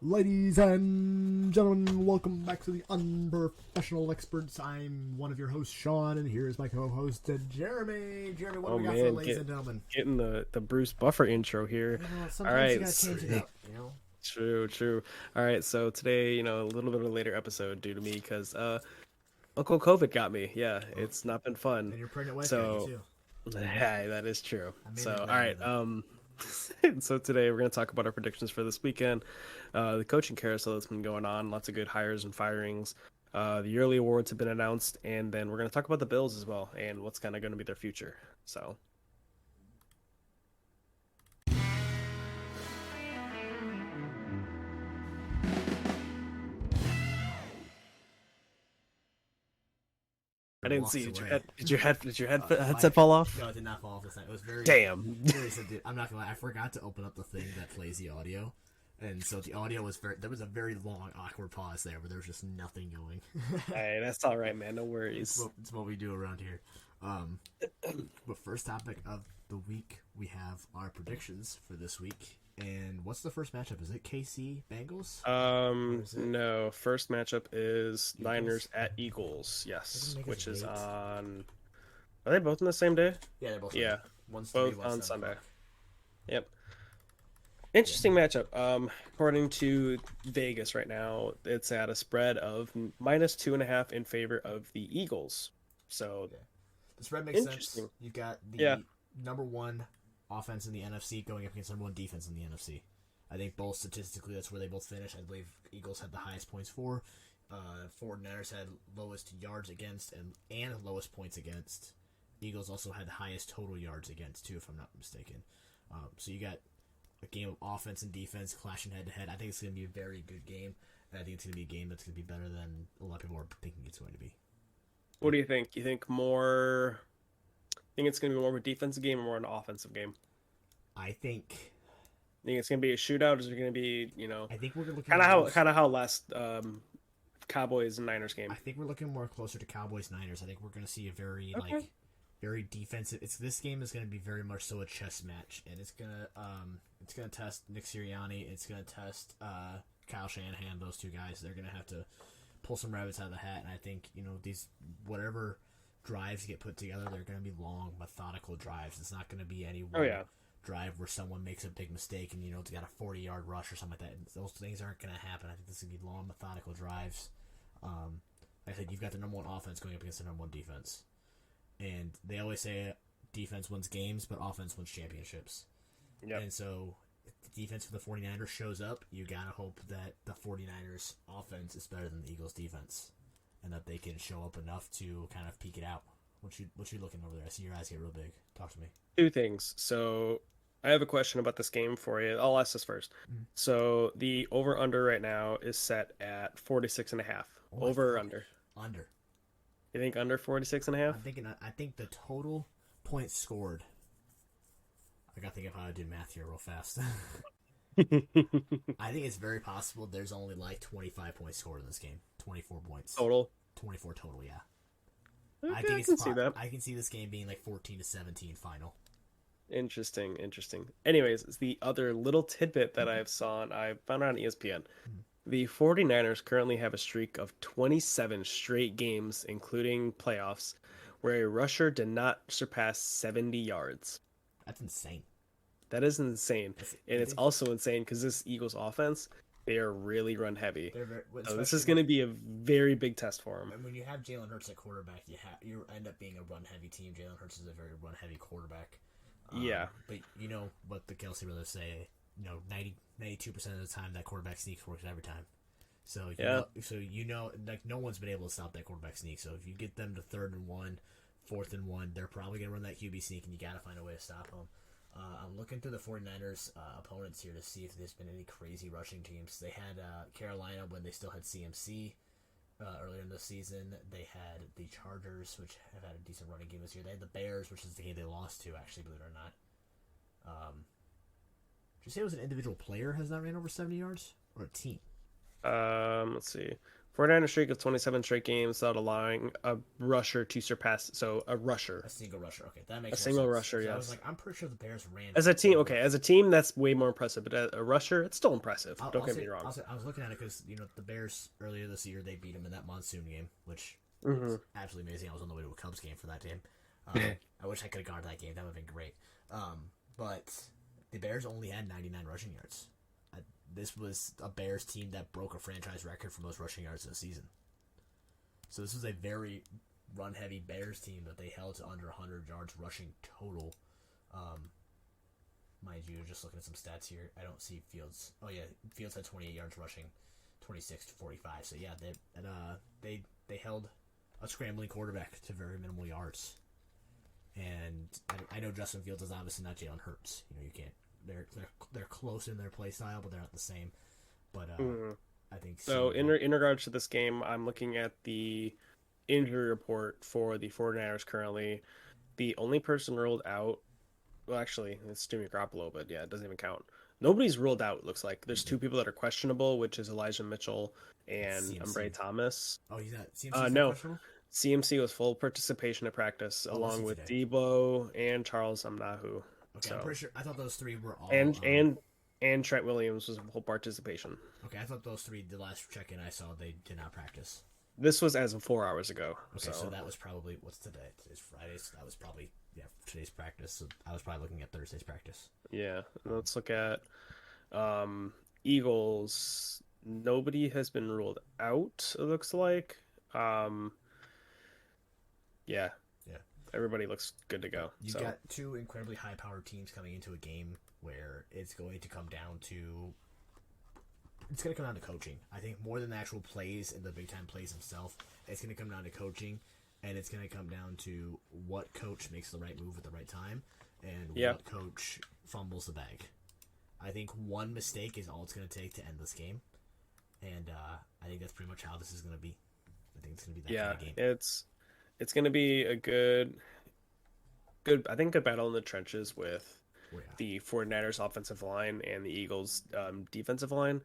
Ladies and gentlemen, welcome back to the Unprofessional Experts. I'm one of your hosts, Shawn, and here's my co-host, Jeremy. Jeremy, what do we got for ladies and gentlemen? Getting the Bruce Buffer intro here. Sometimes All right, you gotta change it up, True. All right, so today, a little bit of a later episode due to me because Uncle COVID got me. Yeah, it's not been fun. And your pregnant wife so, got you too. Yeah, that is true. So, all right. So today we're going to talk about our predictions for this weekend. The coaching carousel that's been going on, lots of good hires and firings. The yearly awards have been announced, and then we're going to talk about the Bills as well and what's kind of going to be their future. So. I didn't see. Did your headset fall off? No, it did not fall off this time. It was very. Damn. I'm not gonna lie. I forgot to open up the thing that plays the audio, and so the audio was very. There was a very long, awkward pause there, where there was just nothing going. Hey, that's all right, man. No worries. It's what we do around here. But first topic of the week, we have our predictions for this week. And what's the first matchup? Is it KC Bengals? No. First matchup is Eagles? Niners at Eagles. Yes, which is on. Are they both on the same day? Yeah, they're both. Yeah, one's both on Sunday. Yep. Interesting matchup. According to Vegas right now, it's at a spread of -2.5 in favor of the Eagles. So, the spread makes sense. You've got the number one offense in the NFC going up against number one defense in the NFC. I think both statistically that's where they both finished. I believe Eagles had the highest points for. 49ers had lowest yards against and lowest points against. Eagles also had the highest total yards against too, if I'm not mistaken. So you got a game of offense and defense clashing head to head. I think it's going to be a very good game, and I think it's going to be a game that's going to be better than a lot of people are thinking it's going to be. What do you think? You think more? Think it's going to be more of a defensive game or more an offensive game? I think it's going to be a shootout. Is it going to be, I think we're looking kind of how last Cowboys and Niners game. I think we're looking more closer to Cowboys Niners. I think we're going to see a very very defensive. This game is going to be very much so a chess match, and it's gonna test Nick Sirianni. It's going to test Kyle Shanahan. Those two guys, they're going to have to pull some rabbits out of the hat. And I think these whatever drives get put together, they're going to be long, methodical drives. It's not going to be any one drive where someone makes a big mistake and it's got a 40-yard rush or something like that. Those things aren't going to happen. I think this is going to be long, methodical drives. Like I said, you've got the number one offense going up against the number one defense, and they always say defense wins games, but offense wins championships. Yep. And so if the defense for the 49ers shows up, you got to hope that the 49ers offense is better than the Eagles defense, and that they can show up enough to kind of peek it out. What you looking over there? I see your eyes get real big. Talk to me. Two things. So I have a question about this game for you. I'll ask this first. Mm-hmm. So the over-under right now is set at 46.5. Over or under? Under. You think under 46.5? I think the total points scored. I gotta think of how to do math here real fast. I think it's very possible there's only like 25 points scored in this game. 24 points. Total? 24 total, yeah. Okay, I can see that. I can see this game being like 14-17 final. Interesting. Anyways, it's the other little tidbit that I found out on ESPN. Mm-hmm. The 49ers currently have a streak of 27 straight games, including playoffs, where a rusher did not surpass 70 yards. That's insane. That is insane. And it's also insane because this Eagles offense, they are really run heavy. So this is going to be a very big test for them. And when you have Jalen Hurts at quarterback, you end up being a run heavy team. Jalen Hurts is a very run heavy quarterback. But you know what the Kelsey brothers say, 92% of the time that quarterback sneaks works every time. So like no one's been able to stop that quarterback sneak. So if you get them to 3rd and 1, 4th and 1, they're probably going to run that QB sneak, and you got to find a way to stop them. I'm looking through the 49ers opponents here to see if there's been any crazy rushing teams. They had Carolina when they still had CMC earlier in the season. They had the Chargers, which have had a decent running game this year. They had the Bears, which is the game they lost to, actually, believe it or not. Did you say it was an individual player has not ran over 70 yards? Or a team? Let's see. 49er streak of 27 straight games without allowing a rusher to surpass. So a rusher, A single rusher. Okay, that a makes more single sense. rusher. So I was Yes. like, I'm pretty sure the Bears ran As for a team, over. okay, as a team, that's way more impressive. But as a rusher, it's still impressive. Don't get me wrong. I was looking at it because the Bears earlier this year they beat them in that monsoon game, which Mm-hmm. was absolutely amazing. I was on the way to a Cubs game for that game. I wish I could have gone to that game. That would have been great. But the Bears only had 99 rushing yards. This was a Bears team that broke a franchise record for most rushing yards in a season. So this was a very run-heavy Bears team that they held to under 100 yards rushing total. Mind you, just looking at some stats here, I don't see Fields. Oh yeah, Fields had 28 yards rushing, 26 to 45. So yeah, they held a scrambling quarterback to very minimal yards. And I know Justin Fields is obviously not Jalen Hurts. You can't. They're close in their play style, but they're not the same. But I think So in regards to this game, I'm looking at the injury report for the 49ers currently. The only person ruled out, well, actually, it's Jimmy Garoppolo, but yeah, it doesn't even count. Nobody's ruled out, it looks like. There's two people that are questionable, which is Elijah Mitchell and Bray Thomas. Oh, he's not CMC? No. Questionable? CMC was full participation at practice, along with Debo and Charles Amnahu. Okay, so, I'm pretty sure. I thought those three were all. And Trent Williams was full participation. Okay, I thought those three, the last check-in I saw, they did not practice. This was as of 4 hours ago. Okay, so that was probably, what's today? Today's Friday, so that was probably, today's practice. So I was probably looking at Thursday's practice. Yeah, let's look at Eagles. Nobody has been ruled out, it looks like. Yeah. Everybody looks good to go. You've got two incredibly high-powered teams coming into a game where it's going to come down to coaching. I think more than the actual plays and the big-time plays themselves, it's going to come down to coaching, and it's going to come down to what coach makes the right move at the right time and what coach fumbles the bag. I think one mistake is all it's going to take to end this game, and I think that's pretty much how this is going to be. I think it's going to be that kind of game. It's going to be a good battle in the trenches with the 49ers offensive line and the Eagles defensive line.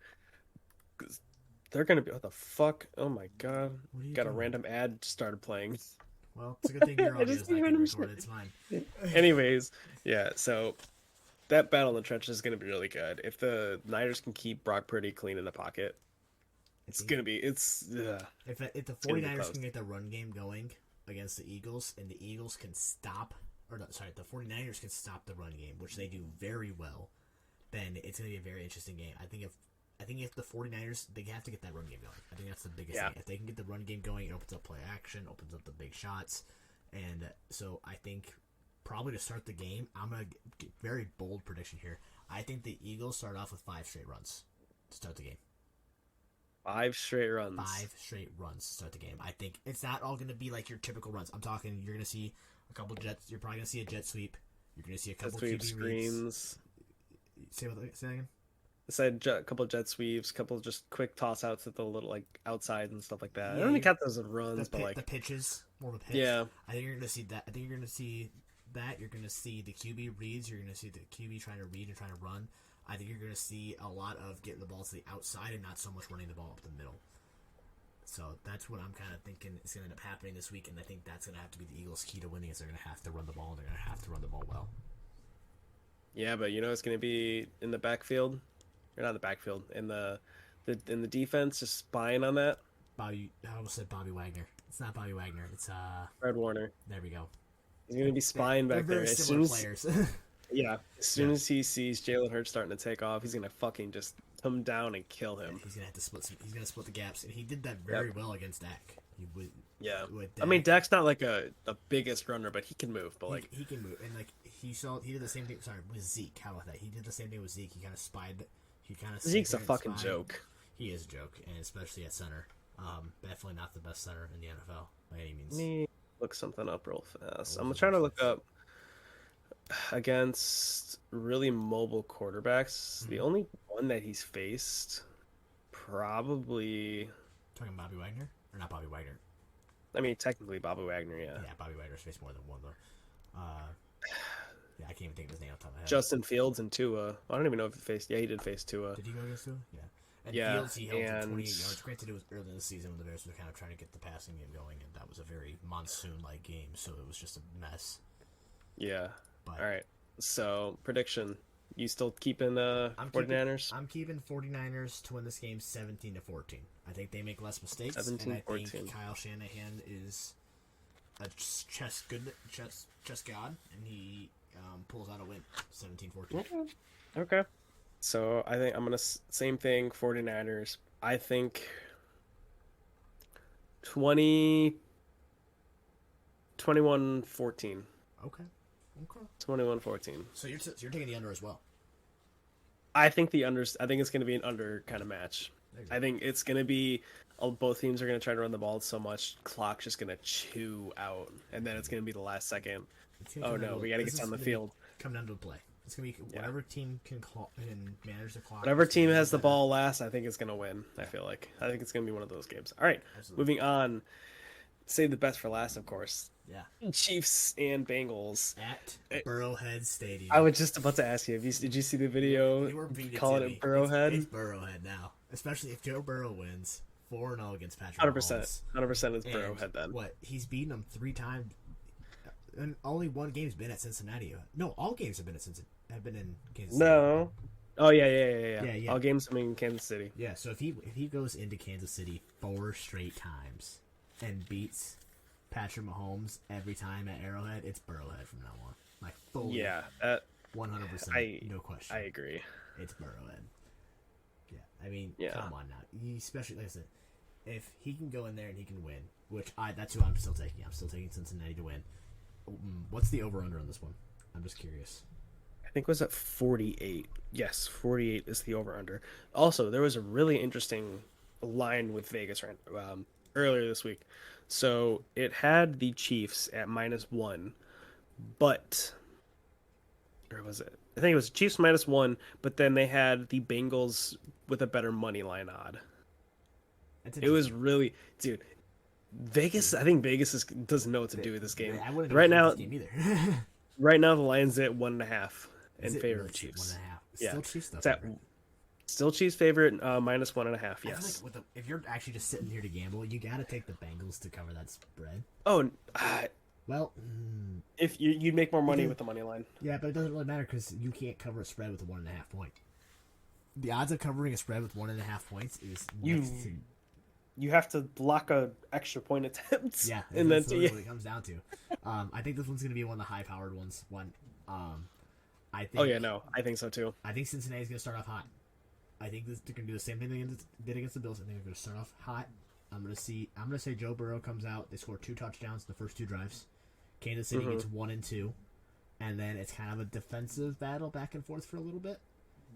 They're going to be, what the fuck? Oh my god. Got a random ad started playing. Well, it's a good thing your audio is not getting recorded. It's fine. Anyways, yeah, so that battle in the trenches is going to be really good. If the Niners can keep Brock Purdy clean in the pocket, it's going to be, if the 49ers can get the run game going against the Eagles, and the Eagles can stop, the 49ers can stop the run game, which they do very well, then it's going to be a very interesting game. I think if the 49ers, they have to get that run game going. I think that's the biggest thing. If they can get the run game going, it opens up play action, opens up the big shots, and so I think probably to start the game, I'm going to get very bold prediction here. I think the Eagles start off with 5 straight runs to start the game. 5 straight runs. 5 straight runs to start the game. I think it's not all going to be like your typical runs. I'm talking, you're going to see a couple jets. You're probably going to see a jet sweep. You're going to see a couple QB screens. Say again? I said a couple jet sweeps, a couple just quick toss outs at the little outside and stuff like that. Yeah, I don't even count those as runs, but the pitches, more of a pitch. Yeah. I think you're going to see that. I think you're going to see that. You're going to see the QB reads. You're going to see the QB trying to read and trying to run. I think you're going to see a lot of getting the ball to the outside and not so much running the ball up the middle. So that's what I'm kind of thinking is going to end up happening this week, and I think that's going to have to be the Eagles' key to winning is they're going to have to run the ball, and they're going to have to run the ball well. Yeah, but it's going to be in the backfield, or not in the backfield, in the defense, just spying on that. I almost said Bobby Wagner. It's not Bobby Wagner. It's Fred Warner. There we go. He's going to be spying back there. Very similar players. Yeah, as soon as he sees Jalen Hurts starting to take off, he's gonna fucking just come down and kill him. He's gonna have to he's gonna split the gaps, and he did that very well against Dak. I mean, Dak's not like the biggest runner, but he can move. But he can move, and he did the same thing. Sorry, with Zeke. How about that? He did the same thing with Zeke. He kind of spied. Zeke's a fucking joke. He is a joke, and especially at center. Definitely not the best center in the NFL by any means. Let me look something up real fast. I'm trying to look up against really mobile quarterbacks. The only one that he's faced, probably. Talking Bobby Wagner or not Bobby Wagner? I mean, technically Bobby Wagner, yeah. Yeah, Bobby Wagner's faced more than one though. Yeah, I can't even think of his name off the top of my head. Justin Fields and Tua. I don't even know if he faced. Yeah, he did face Tua. Did he go against Tua? Yeah. And Yeah, Fields, he held to and 28 yards. Granted, it was early in the season when the Bears were kind of trying to get the passing game going, and that was a very monsoon-like game, so it was just a mess. yeah. But All right. So prediction: you still keeping I'm 49ers? I'm keeping 49ers to win this game 17-14. I think they make less mistakes, 17-14. and I think Kyle Shanahan is a chess god, and he pulls out a win 17-14. Okay. So I think I'm gonna same thing. 49ers. I think 20, 21-14. Okay. 21-14. So you're taking the under as well. I think I think it's going to be an under kind of match. I think it's going to be both teams are going to try to run the ball so much, clock's just going to chew out, and then it's going to be the last second. Oh no, we got to get down the field. Come down to the play. It's going to be whatever team can manage the clock. Whatever team has the ball last, I think it's going to win. I feel like it's going to be one of those games. All right, moving on. Save the best for last, of course. Yeah. Chiefs and Bengals at Burrowhead Stadium. I was just about to ask you, did you see the video calling it Burrowhead? It's Burrowhead now. Especially if Joe Burrow wins 4-0 against Patrick 100%. 100% is Burrowhead then. What? He's beaten them 3 times. And only one game's been at Cincinnati. No, all games have been in Kansas City. No. Oh yeah. All games have been in Kansas City. Yeah, so if he goes into Kansas City 4 straight times and beats Patrick Mahomes every time at Arrowhead, it's Burrowhead from now on. Like fully. Yeah, 100%. No question. I agree. It's Burrowhead. Yeah, I mean, come on now. Especially like I said, if he can go in there and he can win, that's who I'm still taking. I'm still taking Cincinnati to win. What's the over under on this one? I'm just curious. I think it was at 48. Yes, 48 is the over under. Also, there was a really interesting line with Vegas earlier this week. So it had the Chiefs at -1, but or was it? I think it was Chiefs -1, but then they had the Bengals with a better money line odd. It was really, dude. Vegas, I think Vegas doesn't know what to do with this game. I wouldn't right now, this game either. right now the line's at 1.5 in favor of Chiefs. 1.5. Still Chiefs stuff. Still Chiefs favorite, -1.5. Yes. Like if you're actually just sitting here to gamble, you got to take the Bengals to cover that spread. Oh, well, if you'd make more money with the money line. Yeah, but it doesn't really matter because you can't cover a spread with a 1.5 point. The odds of covering a spread with 1.5 points is you have to block a extra point attempt. Yeah, and that's what it comes down to. I think this one's going to be one of the high-powered ones. I think. Oh yeah, no, I think so too. I think Cincinnati's going to start off hot. I think they're going to do the same thing they did against the Bills. I think they're going to start off hot. I'm going to say Joe Burrow comes out. They score 2 touchdowns in the first 2 drives. Kansas City gets 1 and 2, and then it's kind of a defensive battle back and forth for a little bit.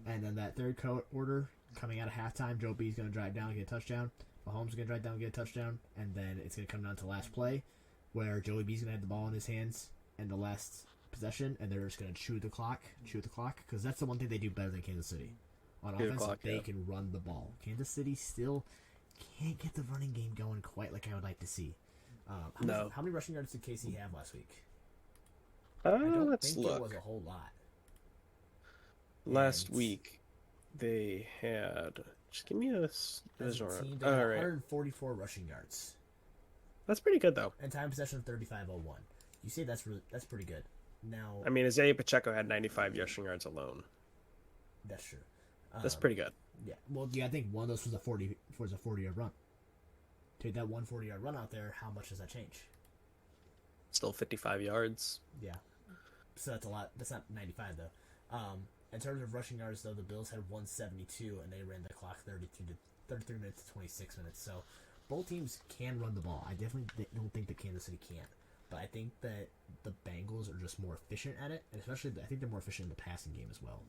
And then that third quarter, coming out of halftime, Joe B's going to drive down and get a touchdown. Mahomes is going to drive down and get a touchdown. And then it's going to come down to last play, where Joey B's going to have the ball in his hands in the last possession, and they're just going to chew the clock, because that's the one thing they do better than Kansas City. On offense, they can run the ball. Kansas City still can't get the running game going quite like I would like to see. How many rushing yards did KC have last week? I don't think it was a whole lot. Last week, they had... Just give me a... 144 rushing yards. That's pretty good, though. And time possession of 35-01. You say that's pretty good. Now, I mean, Isaiah Pacheco had 95 rushing yards alone. That's true. That's pretty good. Yeah. Well, I think one of those was a 40-yard run. Take that 140-yard run out there, how much does that change? Still 55 yards. Yeah. So that's a lot. That's not 95, though. In terms of rushing yards, though, the Bills had 172, and they ran the clock 33 minutes to 26 minutes. So both teams can run the ball. I definitely don't think that Kansas City can't. But I think that the Bengals are just more efficient at it, and especially I think they're more efficient in the passing game as well.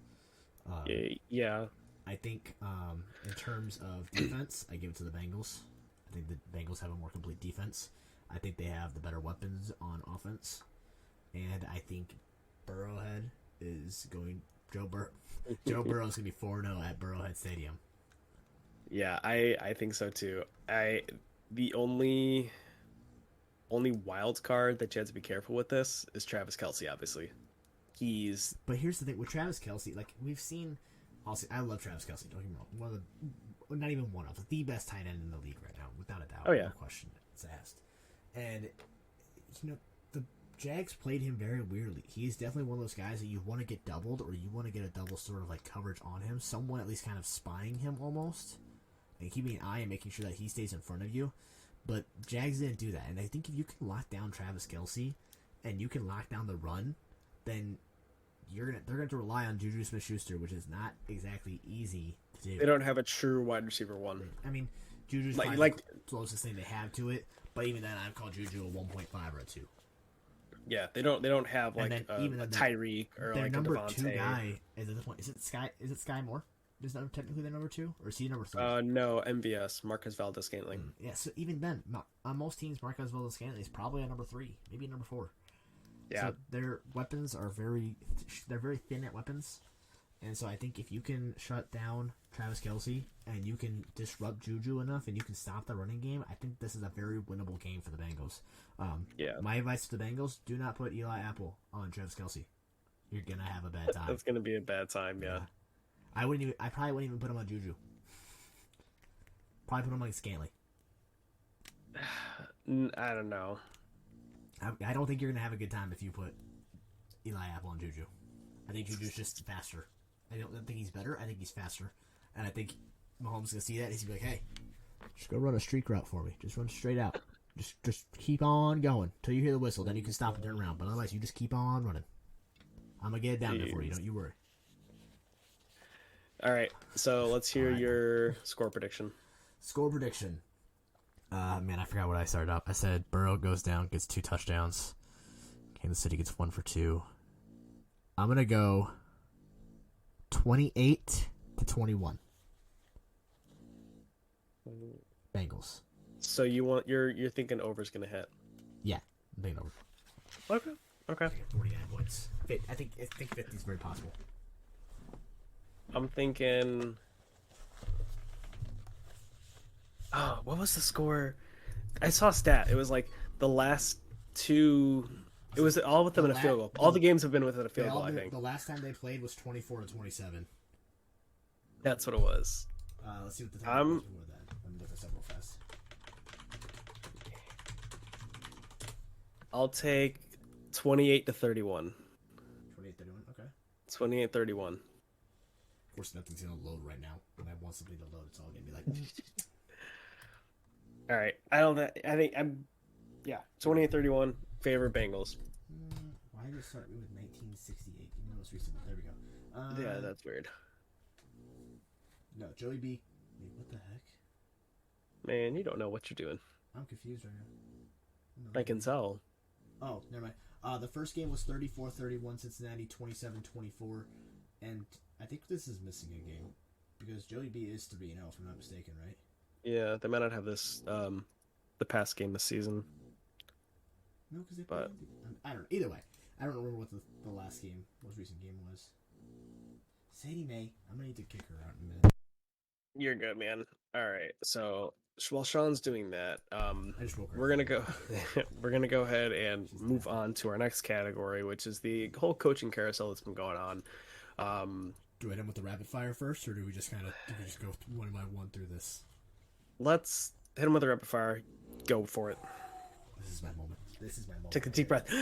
Yeah. I think in terms of defense, I give it to the Bengals. I think the Bengals have a more complete defense. I think they have the better weapons on offense. And I think Burrowhead is going... Joe Burrow is going to be 4-0 at Burrowhead Stadium. Yeah, I think so too. The only wild card that you have to be careful with this is Travis Kelce, obviously. But here's the thing with Travis Kelce, like we've seen. Also, I love Travis Kelce. Don't get me wrong. not even one of the best tight end in the league right now, without a doubt. Oh, yeah. No question it's asked. And the Jags played him very weirdly. He's definitely one of those guys that you want to get doubled, or you want to get a double sort of like coverage on him. Someone at least kind of spying him almost, and keeping an eye and making sure that he stays in front of you. But Jags didn't do that, and I think if you can lock down Travis Kelce, and you can lock down the run, then they're going to rely on Juju Smith-Schuster, which is not exactly easy to do. They don't have a true wide receiver one. I mean, Juju's probably the closest thing they have to it, but even then, I'd call Juju a 1.5 or a 2. Yeah, they don't have like a Tyreek or like a number Devontae. 2 guy is at this point. Is it Sky Moore? Is that technically their number 2, or is he number 3? No, MVS, Marcus Valdes-Scantling. Yeah, so even then, on most teams, Marcus Valdes-Scantling is probably a number 3, maybe a number 4. Yeah, so their weapons are very thin at weapons, and so I think if you can shut down Travis Kelce and you can disrupt Juju enough and you can stop the running game, I think this is a very winnable game for the Bengals. My advice to the Bengals: do not put Eli Apple on Travis Kelce. You're gonna have a bad time. That's gonna be a bad time. Yeah. I probably wouldn't even put him on Juju. Probably put him on Scantling. I don't know. I don't think you're going to have a good time if you put Eli Apple on Juju. I think Juju's just faster. I don't think he's better. I think he's faster. And I think Mahomes is going to see that. He's going to be like, hey, just go run a streak route for me. Just run straight out. Just keep on going till you hear the whistle. Then you can stop and turn around. But otherwise, you just keep on running. I'm going to get it down there for you. Don't you worry. All right. So let's hear your score prediction. Score prediction. Man, I forgot what I started up. I said Burrow goes down, gets 2 touchdowns. Kansas City gets 1 for 2. I'm gonna go 28-21. Bengals. So you're thinking over's gonna hit? Yeah, I'm thinking over. Okay. 49 points. I think 50 is very possible. I'm thinking. Oh, what was the score? I saw a stat. It was like the last 2. It was all within a field goal. All the games have been within a field goal, I think. The last time they played was 24-27. That's what it was. Let's see what the time was before that. Let me look this up real fast. I'll take 28-31. 28-31, okay. 28-31. Of course, nothing's going to load right now. When I want something to load, it's all going to be like... All right. I think I'm 28-31 favor Bengals. Why did it start with 1968? Give me the most recent one. There we go. Yeah, that's weird. No, Joey B. Wait, what the heck? Man, you don't know what you're doing. I'm confused right now. I can tell. Oh, never mind. The first game was 34-31 Cincinnati, 27-24, and I think this is missing a game because Joey B is 3-0 if I'm not mistaken, right? Yeah, they might not have this the past game this season. No, because they played. I don't know. Either way, I don't remember what the most recent game was. Sadie Mae, I'm gonna need to kick her out in a minute. You're good, man. All right, so while Sean's doing that, I just woke her we're gonna go. We're gonna go ahead and move on to our next category, which is the whole coaching carousel that's been going on. Do I hit him with the rapid fire first, or do we just go one by one through this? Let's hit him with a rapid fire. Go for it. This is my moment. Take a deep breath.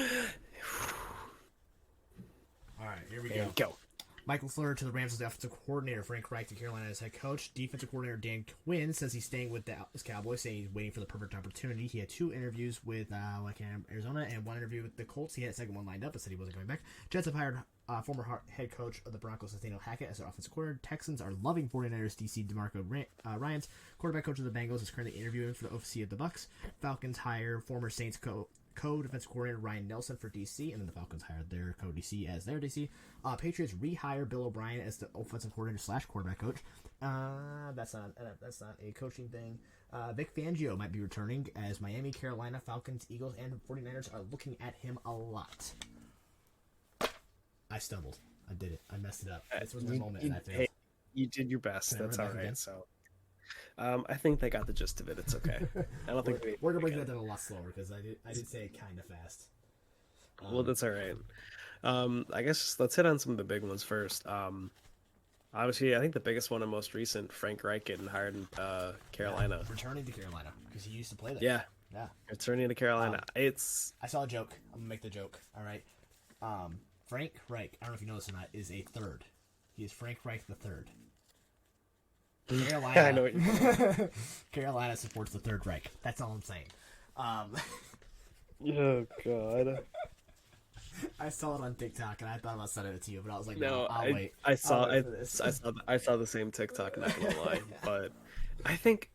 All right, here we go. Michael Fleur to the Rams as the offensive coordinator. Frank Reich to Carolina as head coach. Defensive coordinator Dan Quinn says he's staying with the Cowboys, saying he's waiting for the perfect opportunity. He had 2 interviews with Arizona and 1 interview with the Colts. He had a second one lined up, but said he wasn't coming back. Jets have hired former head coach of the Broncos, Nathaniel Hackett, as their offensive coordinator. Texans are loving 49ers DC DeMarco Ryans. Quarterback coach of the Bengals is currently interviewing for the OC of the Bucks. Falcons hire former Saints co-defensive coordinator Ryan Nelson for DC, and then the Falcons hired their co-DC as their DC. Patriots rehire Bill O'Brien as the offensive coordinator / quarterback coach. That's not a coaching thing. Vic Fangio might be returning as Miami, Carolina, Falcons, Eagles, and 49ers are looking at him a lot. I stumbled. I did it. I messed it up. This was my moment, and I failed. Hey, you did your best. That's all right. Again? So, I think they got the gist of it. It's okay. I don't think we're gonna break that down a lot slower because I did say it kind of fast. Well, that's all right. I guess let's hit on some of the big ones first. Obviously, I think the biggest one and most recent, Frank Reich getting hired in Carolina. Yeah, returning to Carolina because he used to play there. Yeah, Yeah. returning to Carolina. It's I saw a joke. I'm gonna make the joke. All right. Frank Reich, I don't know if you know this or not, is a third. He is Frank Reich the third. Carolina. I know what you're Carolina supports the Third Reich. That's all I'm saying. Oh God. I saw it on TikTok and I thought about sending it to you, but I was like, No, I'll wait. I saw I'll wait for this. I saw the same TikTok, not gonna lie. But I think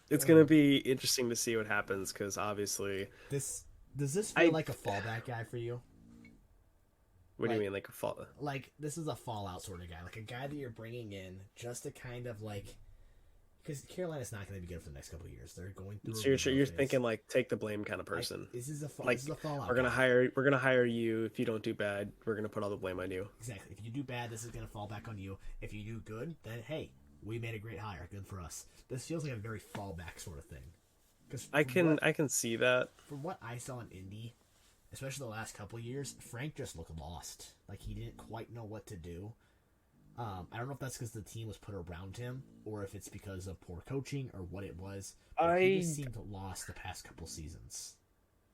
it's gonna be interesting to see what happens because obviously Does this feel like a fallback guy for you? What do you mean, like a fall? Like this is a fallout sort of guy, like a guy that you're bringing in just to kind of like, because Carolina's not going to be good for the next couple of years. They're going through. So you're thinking like take the blame kind of person. Like, this is a fallout. We're gonna hire you. If you don't do bad, we're gonna put all the blame on you. Exactly. If you do bad, this is going to fall back on you. If you do good, then hey, we made a great hire. Good for us. This feels like a very fallback sort of thing. Because I can see that. From what I saw in Indy, especially the last couple of years, Frank just looked lost. Like he didn't quite know what to do. I don't know if that's because the team was put around him, or if it's because of poor coaching, or what it was. He just seemed lost the past couple seasons.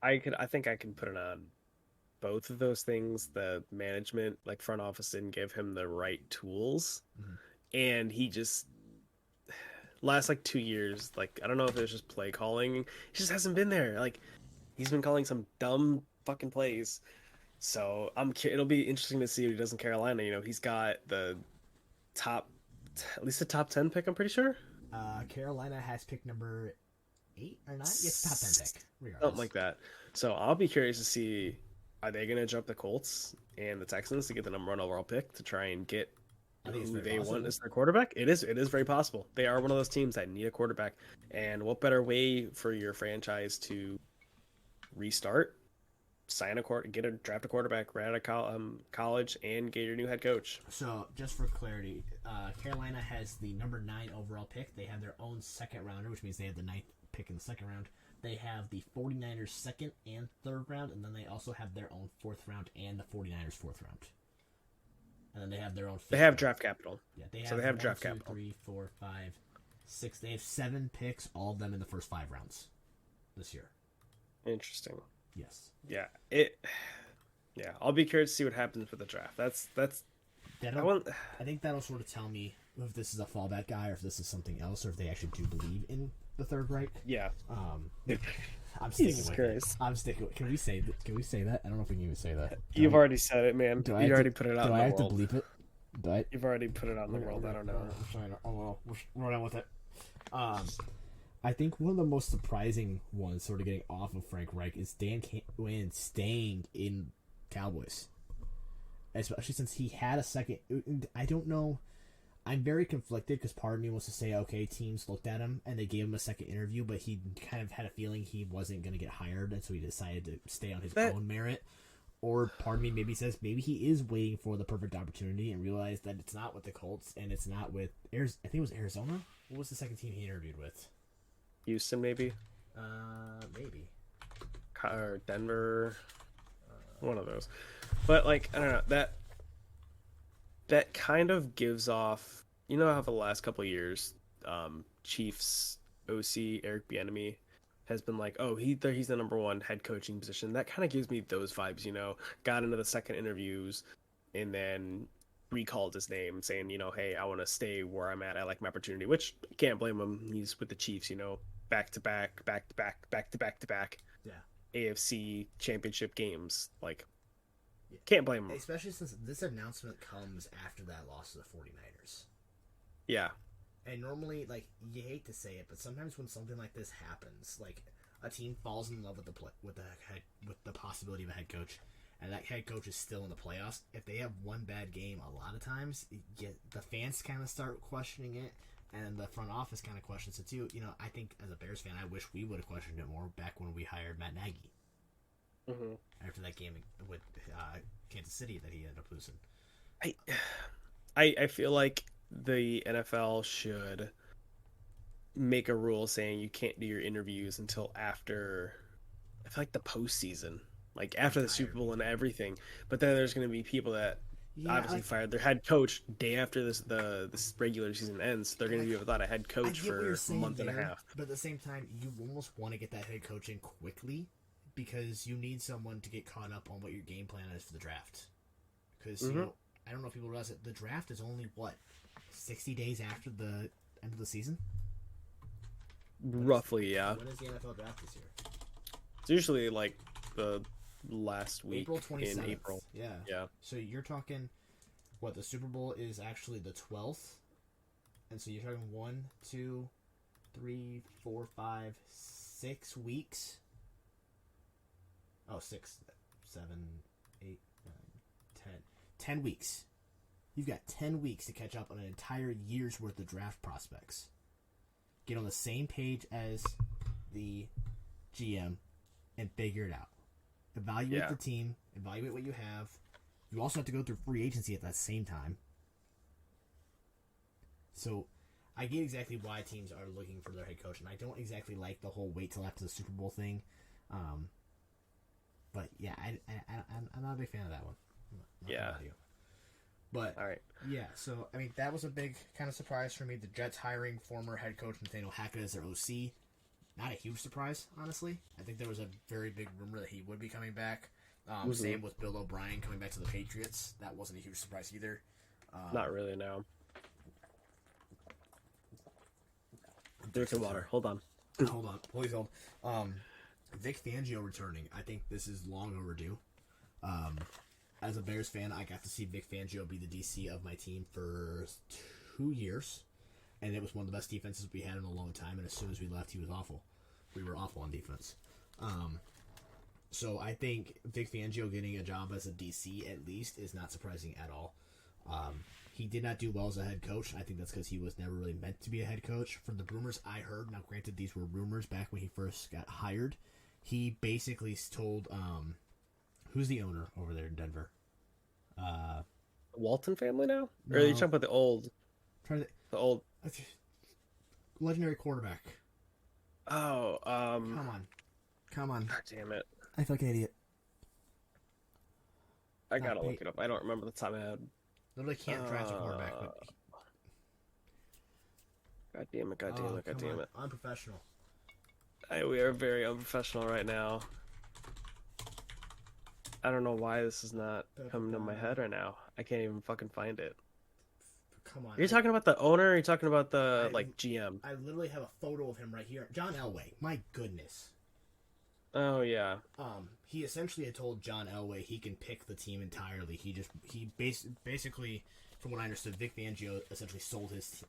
I think I can put it on both of those things. The management, like front office, didn't give him the right tools, and he just last like 2 years. Like I don't know if it was just play calling. He just hasn't been there. Like he's been calling some dumb fucking plays. So it'll be interesting to see what he does in Carolina. You know, he's got the at least the top 10 pick. I'm pretty sure. Carolina has pick number 8 or 9. Yes, top 10 pick. Regardless. Something like that. So I'll be curious to see, are they going to jump the Colts and the Texans to get the number 1 overall pick to try and get who they want as their quarterback? It is very possible. They are one of those teams that need a quarterback, and what better way for your franchise to restart? Draft a quarterback right out of college and get your new head coach. So, just for clarity, Carolina has the number 9 overall pick. They have their own second rounder, which means they have the 9th pick in the second round. They have the 49ers second and third round, and then they also have their own 4th round and the 49ers 4th round. And then they have their own. They have draft capital. Yeah, they have draft capital. 3, 4, 5, 6. They have 7 picks, all of them in the first 5 rounds this year. Interesting. Yes. Yeah. I'll be curious to see what happens with the draft. I think that'll sort of tell me if this is a fallback guy or if this is something else or if they actually do believe in the Third Reich. Yeah. I'm sticking with it. I'm sticking with it. Can we say that? I don't know if we can even say that. You've already said it, man. You already put it out in the world. Do I have to bleep it? You've already put it out in the world. I don't know. I'm sorry. Oh, well. We're running with it. I think one of the most surprising ones sort of getting off of Frank Reich is Dan Quinn staying in Cowboys. Especially since he had a second. I don't know. I'm very conflicted because part of me wants to say, okay, teams looked at him and they gave him a second interview, but he kind of had a feeling he wasn't going to get hired, and so he decided to stay on his own merit. Or part of me maybe says maybe he is waiting for the perfect opportunity and realized that it's not with the Colts and it's not with I think it was Arizona. What was the second team he interviewed with? Houston, maybe. Maybe. Or Denver. One of those. But like I don't know, that kind of gives off. You know how for the last couple of years, Chiefs OC Eric Bieniemy has been like, oh, he's the number 1 head coaching position. That kind of gives me those vibes. You know, got into the second interviews, and then recalled his name, saying, you know, hey, I want to stay where I'm at. I like my opportunity, which you can't blame him. He's with the Chiefs, you know, back to back. Yeah. AFC championship games. Like, can't blame him. Especially since this announcement comes after that loss to the 49ers. Yeah. And normally, like, you hate to say it, but sometimes when something like this happens, like, a team falls in love with the possibility of a head coach, and that head coach is still in the playoffs. If they have one bad game, a lot of times the fans kind of start questioning it, and the front office kind of questions it too. You know, I think as a Bears fan, I wish we would have questioned it more back when we hired Matt Nagy. Mm-hmm. After that game with Kansas City that he ended up losing. I feel like the NFL should make a rule saying you can't do your interviews until after, I feel like the postseason, like after the Super Bowl and everything. But then there's going to be people that obviously fired their head coach day after this regular season ends. They're going to be without a head coach for a month and a half. But at the same time, you almost want to get that head coach in quickly because you need someone to get caught up on what your game plan is for the draft. Because you know, I don't know if people realize it. The draft is only 60 days after the end of the season. Roughly, yeah. When is the NFL draft this year? It's usually like the last week April 27th. in April. Yeah. So you're talking, the Super Bowl is actually the 12th, and so you're talking 1, 2, 3, 4, 5, 6 weeks. Oh, 6, 7, 8, 9, 10. 10 weeks. You've got 10 weeks to catch up on an entire year's worth of draft prospects. Get on the same page as the GM and figure it out. Evaluate the team, evaluate what you have. You also have to go through free agency at that same time. So I get exactly why teams are looking for their head coach, and I don't exactly like the whole wait till after the Super Bowl thing. But yeah, I'm not a big fan of that one. But all right. Yeah, so I mean that was a big kind of surprise for me. The Jets hiring former head coach Nathaniel Hackett as their OC. Not a huge surprise, honestly. I think there was a very big rumor that he would be coming back. Same with Bill O'Brien coming back to the Patriots. That wasn't a huge surprise either. Not really, no. Drink some water. Hold on. Hold on. Please hold. Vic Fangio returning. I think this is long overdue. As a Bears fan, I got to see Vic Fangio be the DC of my team for 2 years. And it was one of the best defenses we had in a long time. And as soon as we left, he was awful. We were awful on defense. So I think Vic Fangio getting a job as a DC at least is not surprising at all. He did not do well as a head coach. I think that's because he was never really meant to be a head coach. From the rumors I heard, now granted these were rumors back when he first got hired, he basically told, who's the owner over there in Denver? The Walton family now? No. Or are you talking about the old? The old legendary quarterback. Oh, Come on. God damn it. I feel like an idiot. I gotta look it up. I don't remember the top of my head. Literally can't draft a quarterback. But... God damn it. Unprofessional. We are very unprofessional right now. I don't know why this is not coming to my head right now. I can't even fucking find it. Come on. Are you talking about the owner or are you talking about the GM? I literally have a photo of him right here. John Elway. My goodness. Oh yeah. He essentially had told John Elway he can pick the team entirely. He basically, from what I understood, Vic Fangio essentially sold his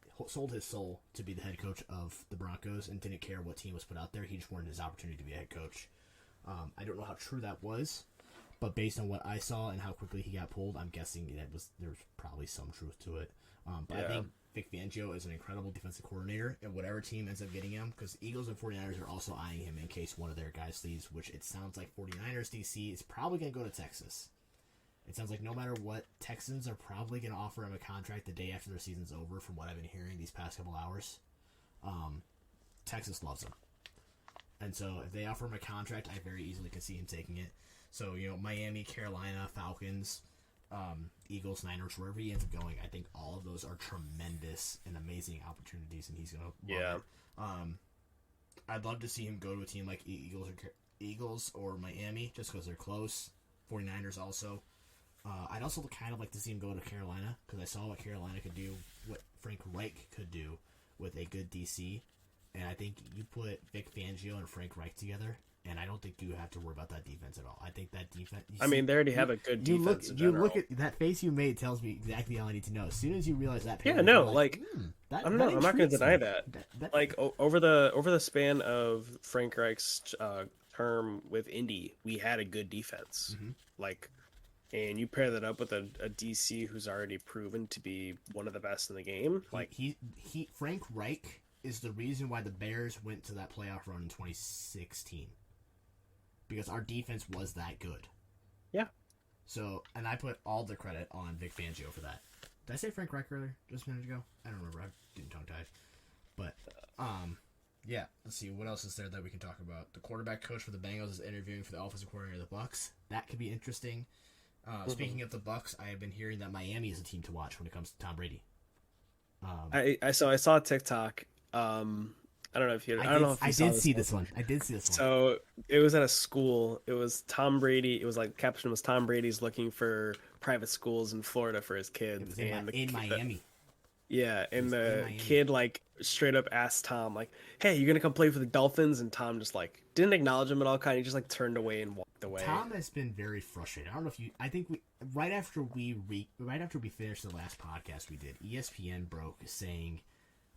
soul to be the head coach of the Broncos and didn't care what team was put out there. He just wanted his opportunity to be a head coach. I don't know how true that was, but based on what I saw and how quickly he got pulled, I'm guessing there's probably some truth to it. But I think Vic Fangio is an incredible defensive coordinator, and whatever team ends up getting him, because Eagles and 49ers are also eyeing him in case one of their guys leaves, which it sounds like 49ers DC is probably going to go to Texas. It sounds like no matter what, Texans are probably going to offer him a contract the day after their season's over, from what I've been hearing these past couple hours. Texas loves him. And so if they offer him a contract, I very easily could see him taking it. So, Miami, Carolina, Falcons, Eagles, Niners, wherever he ends up going, I think all of those are tremendous and amazing opportunities, and he's going to love it. I'd love to see him go to a team like Eagles or Miami, just because they're close. 49ers also. I'd also kind of like to see him go to Carolina, because I saw what Carolina could do, what Frank Reich could do with a good DC, and I think you put Vic Fangio and Frank Reich together, and I don't think you have to worry about that defense at all. I think that defense... they already have a good defense. You look at that face you made tells me exactly all I need to know. As soon as you realize that... I don't know. I'm not going to deny that. Over the span of Frank Reich's term with Indy, we had a good defense. Mm-hmm. And you pair that up with a DC who's already proven to be one of the best in the game. Frank Reich is the reason why the Bears went to that playoff run in 2016. Because our defense was that good. Yeah. So, and I put all the credit on Vic Fangio for that. Did I say Frank Reich earlier, just a minute ago? I don't remember. I'm getting tongue-tied. But, yeah. Let's see. What else is there that we can talk about? The quarterback coach for the Bengals is interviewing for the offensive coordinator of the Bucs. That could be interesting. Speaking of the Bucks, I have been hearing that Miami is a team to watch when it comes to Tom Brady. I saw a TikTok. I don't know if you. I don't know if you I saw did this see one. this one. I did see this one. So it was at a school. It was Tom Brady. It was like caption was Tom Brady's looking for private schools in Florida for his kids. It was and in Miami. Yeah, and in the Miami. kid like straight up asked Tom like, "Hey, you gonna come play for the Dolphins?" And Tom just like didn't acknowledge him at all. Kind of just like turned away and walked away. Tom has been very frustrated. I don't know if you. I think right after we finished the last podcast we did, ESPN broke saying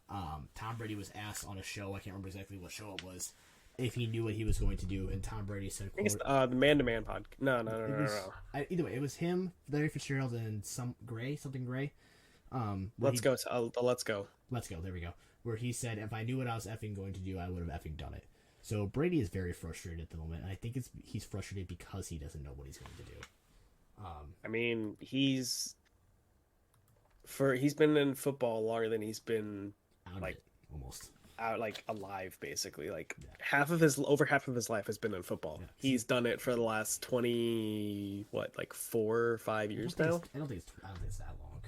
Tom Brady was asked on a show. I can't remember exactly what show it was. If he knew what he was going to do, and Tom Brady said, I think it's the Man-to-Man podcast. No. Either way, it was him, Larry Fitzgerald, and something Gray. Let's go. Let's go. Let's go. There we go. Where he said, if I knew what I was effing going to do, I would have effing done it. So Brady is very frustrated at the moment, and I think he's frustrated because he doesn't know what he's going to do. I mean, he's been in football longer than he's been almost out alive, basically. Like over half of his life has been in football. Yeah. He's done it for the last 4 or 5 years now. I don't think it's that long.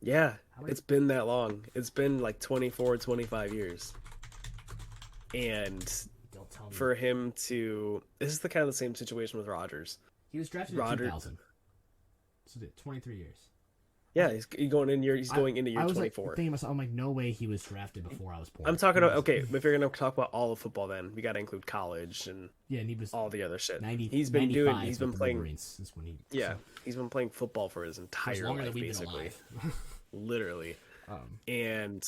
Yeah, it's been that long. It's been like 24, 25 years. And for him to... This is the kind of the same situation with Rodgers. He was drafted in 2000. So 23 years. Yeah, he's going into year 24. I was thinking to myself, I'm like, no way he was drafted before I was born. I'm talking about, okay, if you're going to talk about all of football, then we got to include college and he was all the other shit. He's been playing. He's been playing football for his entire life, basically. Literally. And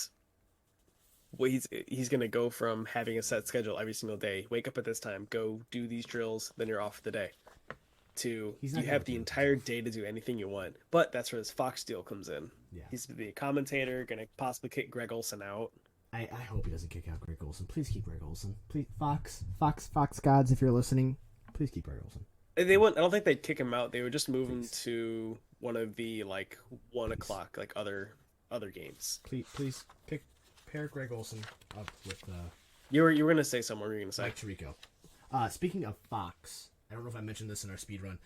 he's going to go from having a set schedule every single day, wake up at this time, go do these drills, then you're off for the day. To you have the entire day to do anything you want. But that's where his Fox deal comes in. Yeah. He's the commentator, going to possibly kick Greg Olson out. I hope he doesn't kick out Greg Olson. Please keep Greg Olson. Please, Fox gods, if you're listening, please keep Greg Olson. They wouldn't. I don't think they'd kick him out. They would just move him to one of the 1 o'clock other games. Please pair Greg Olson up with. You were going to say something. What were you going to say? Mike Tirico. Speaking of Fox. I don't know if I mentioned this in our speed run.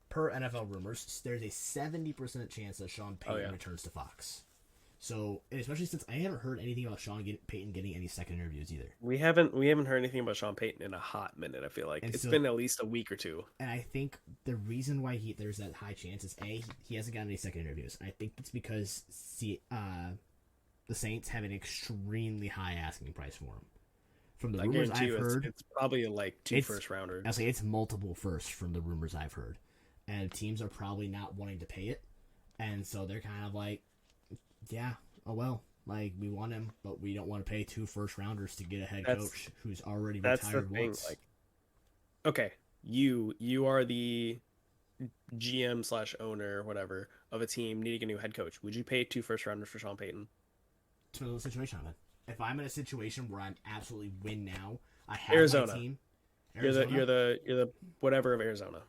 Per NFL rumors, there's a 70% chance that Sean Payton returns to Fox. So, especially since I haven't heard anything about Sean Payton getting any second interviews either. We haven't heard anything about Sean Payton in a hot minute. I feel like it's been at least a week or two. And I think the reason why there's that high chance is he hasn't gotten any second interviews. And I think it's because the Saints have an extremely high asking price for him. From the rumors I've heard, it's probably 2 first rounders. I'll say it's multiple firsts from the rumors I've heard, and teams are probably not wanting to pay it, and so they're kind of like, yeah, oh well, we want him, but we don't want to pay 2 first rounders to get a head coach who's already retired once. Okay, you are the GM / owner, whatever, of a team needing a new head coach. Would you pay 2 first rounders for Sean Payton? It's the situation I'm in. If I'm in a situation where I'm absolutely win now, I have Arizona. my team. Arizona? You're the whatever of Arizona.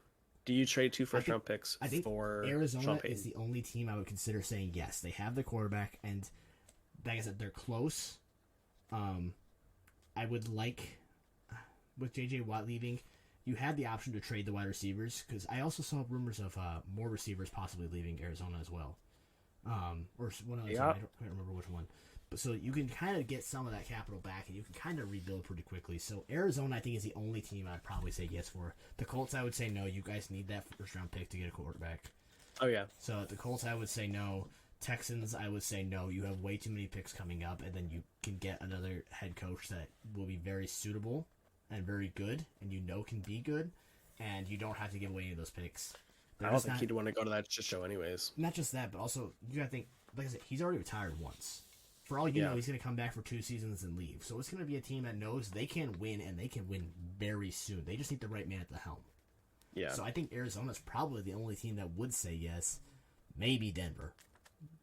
Do you trade 2 first round picks for Arizona Sean Payton? Is the only team I would consider saying yes. They have the quarterback, and like I said, they're close. I would like, with J.J. Watt leaving, you had the option to trade the wide receivers, because I also saw rumors of more receivers possibly leaving Arizona as well. Or one other team, I can't remember which one. But so you can kind of get some of that capital back, and you can kind of rebuild pretty quickly. So Arizona, I think, is the only team I'd probably say yes for. The Colts, I would say no. You guys need that first-round pick to get a quarterback. Oh, yeah. So the Colts, I would say no. Texans, I would say no. You have way too many picks coming up, and then you can get another head coach that will be very suitable and very good, and can be good, and you don't have to give away any of those picks. I don't think he'd want to go to that show anyways. Not just that, but also, you got to think, like I said, he's already retired once. For all you know, he's going to come back for 2 seasons and leave. So it's going to be a team that knows they can win, and they can win very soon. They just need the right man at the helm. Yeah. So I think Arizona's probably the only team that would say yes. Maybe Denver.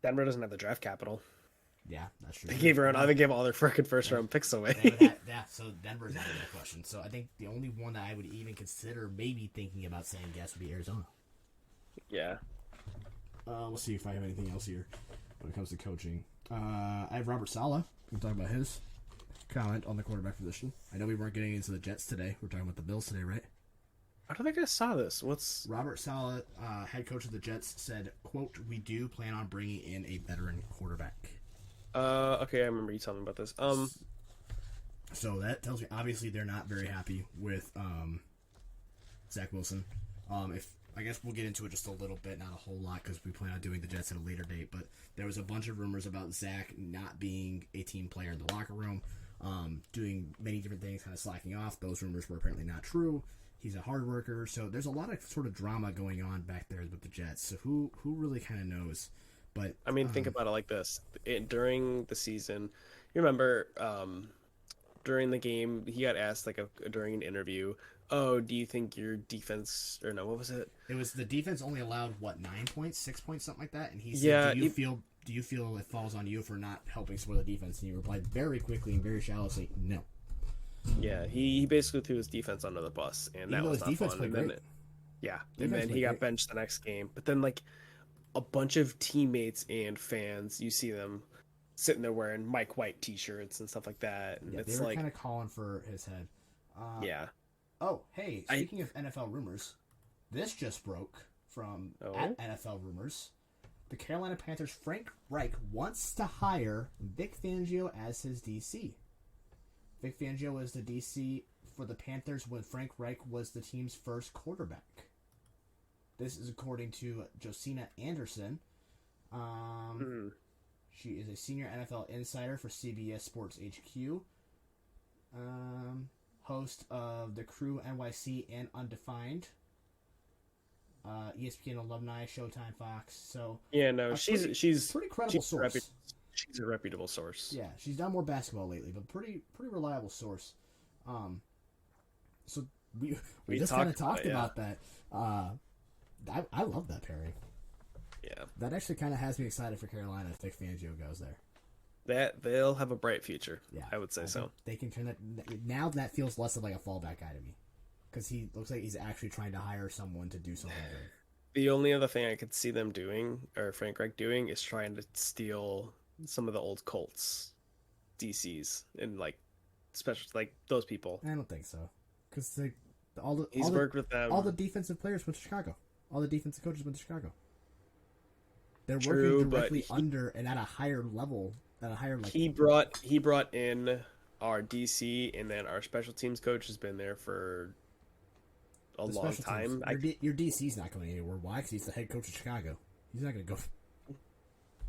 Denver doesn't have the draft capital. Yeah, that's true. They gave all their freaking first-round picks away. So Denver's out of that question. So I think the only one that I would even consider maybe thinking about saying yes would be Arizona. Yeah. We'll see if I have anything else here when it comes to coaching. I have Robert Saleh. We'll talk about his comment on the quarterback position. I know we weren't getting into the Jets today. We're talking about the Bills today, right? I don't think I saw this. What's Robert Saleh, head coach of the Jets, said, "quote We do plan on bringing in a veteran quarterback." Okay, I remember you telling me about this. So that tells me obviously they're not very happy with Zach Wilson. If I guess we'll get into it just a little bit, not a whole lot, because we plan on doing the Jets at a later date. But there was a bunch of rumors about Zach not being a team player in the locker room, doing many different things, kind of slacking off. Those rumors were apparently not true. He's a hard worker, so there's a lot of sort of drama going on back there with the Jets. So who really kind of knows? But I mean, think about it like this: during the season, you remember during the game, he got asked during an interview, "Oh, do you think your defense or no? What was it? it was the defense only allowed 9 points, 6 points, something like that." And he said, Yeah, Do you feel it falls on you for not helping support the defense?" And he replied very quickly and very shallowly, "No." yeah." He basically threw his defense under the bus, and that was not defense fun. played And then great. yeah, and Defense then he played got great. benched the next game. But then a bunch of teammates and fans, you see them sitting there wearing Mike White T-shirts and stuff like that, and Yeah, they it's were like, kind of calling for his head. yeah. Oh, hey, speaking of NFL rumors, this just broke from at NFL Rumors. The Carolina Panthers' Frank Reich wants to hire Vic Fangio as his DC. Vic Fangio was the DC for the Panthers when Frank Reich was the team's first quarterback. This is according to Josina Anderson. She is a senior NFL insider for CBS Sports HQ. Host of The Crew NYC and Undefined. ESPN alumni, Showtime, Fox. So Yeah, no, she's pretty credible source. She's a reputable source. Yeah, she's done more basketball lately, but pretty reliable source. So we just kind of talked about that. I love that pairing. Yeah, that actually kind of has me excited for Carolina if Vic Fangio goes there. That they'll have a bright future. Yeah, I would say so. They can turn that now. That feels less of like a fallback guy to me, because he looks like he's actually trying to hire someone to do something good. The only other thing I could see them doing, or Frank Reich doing, is trying to steal some of the old Colts DCs and special those people. I don't think so, because worked with them. All the defensive players went to Chicago. All the defensive coaches went to Chicago. They're True, working directly under and at a higher level, at a higher He brought in our DC, and then our special teams coach has been there for a long time. Your DC's not going anywhere. Why? Because he's the head coach of Chicago. He's not going to go.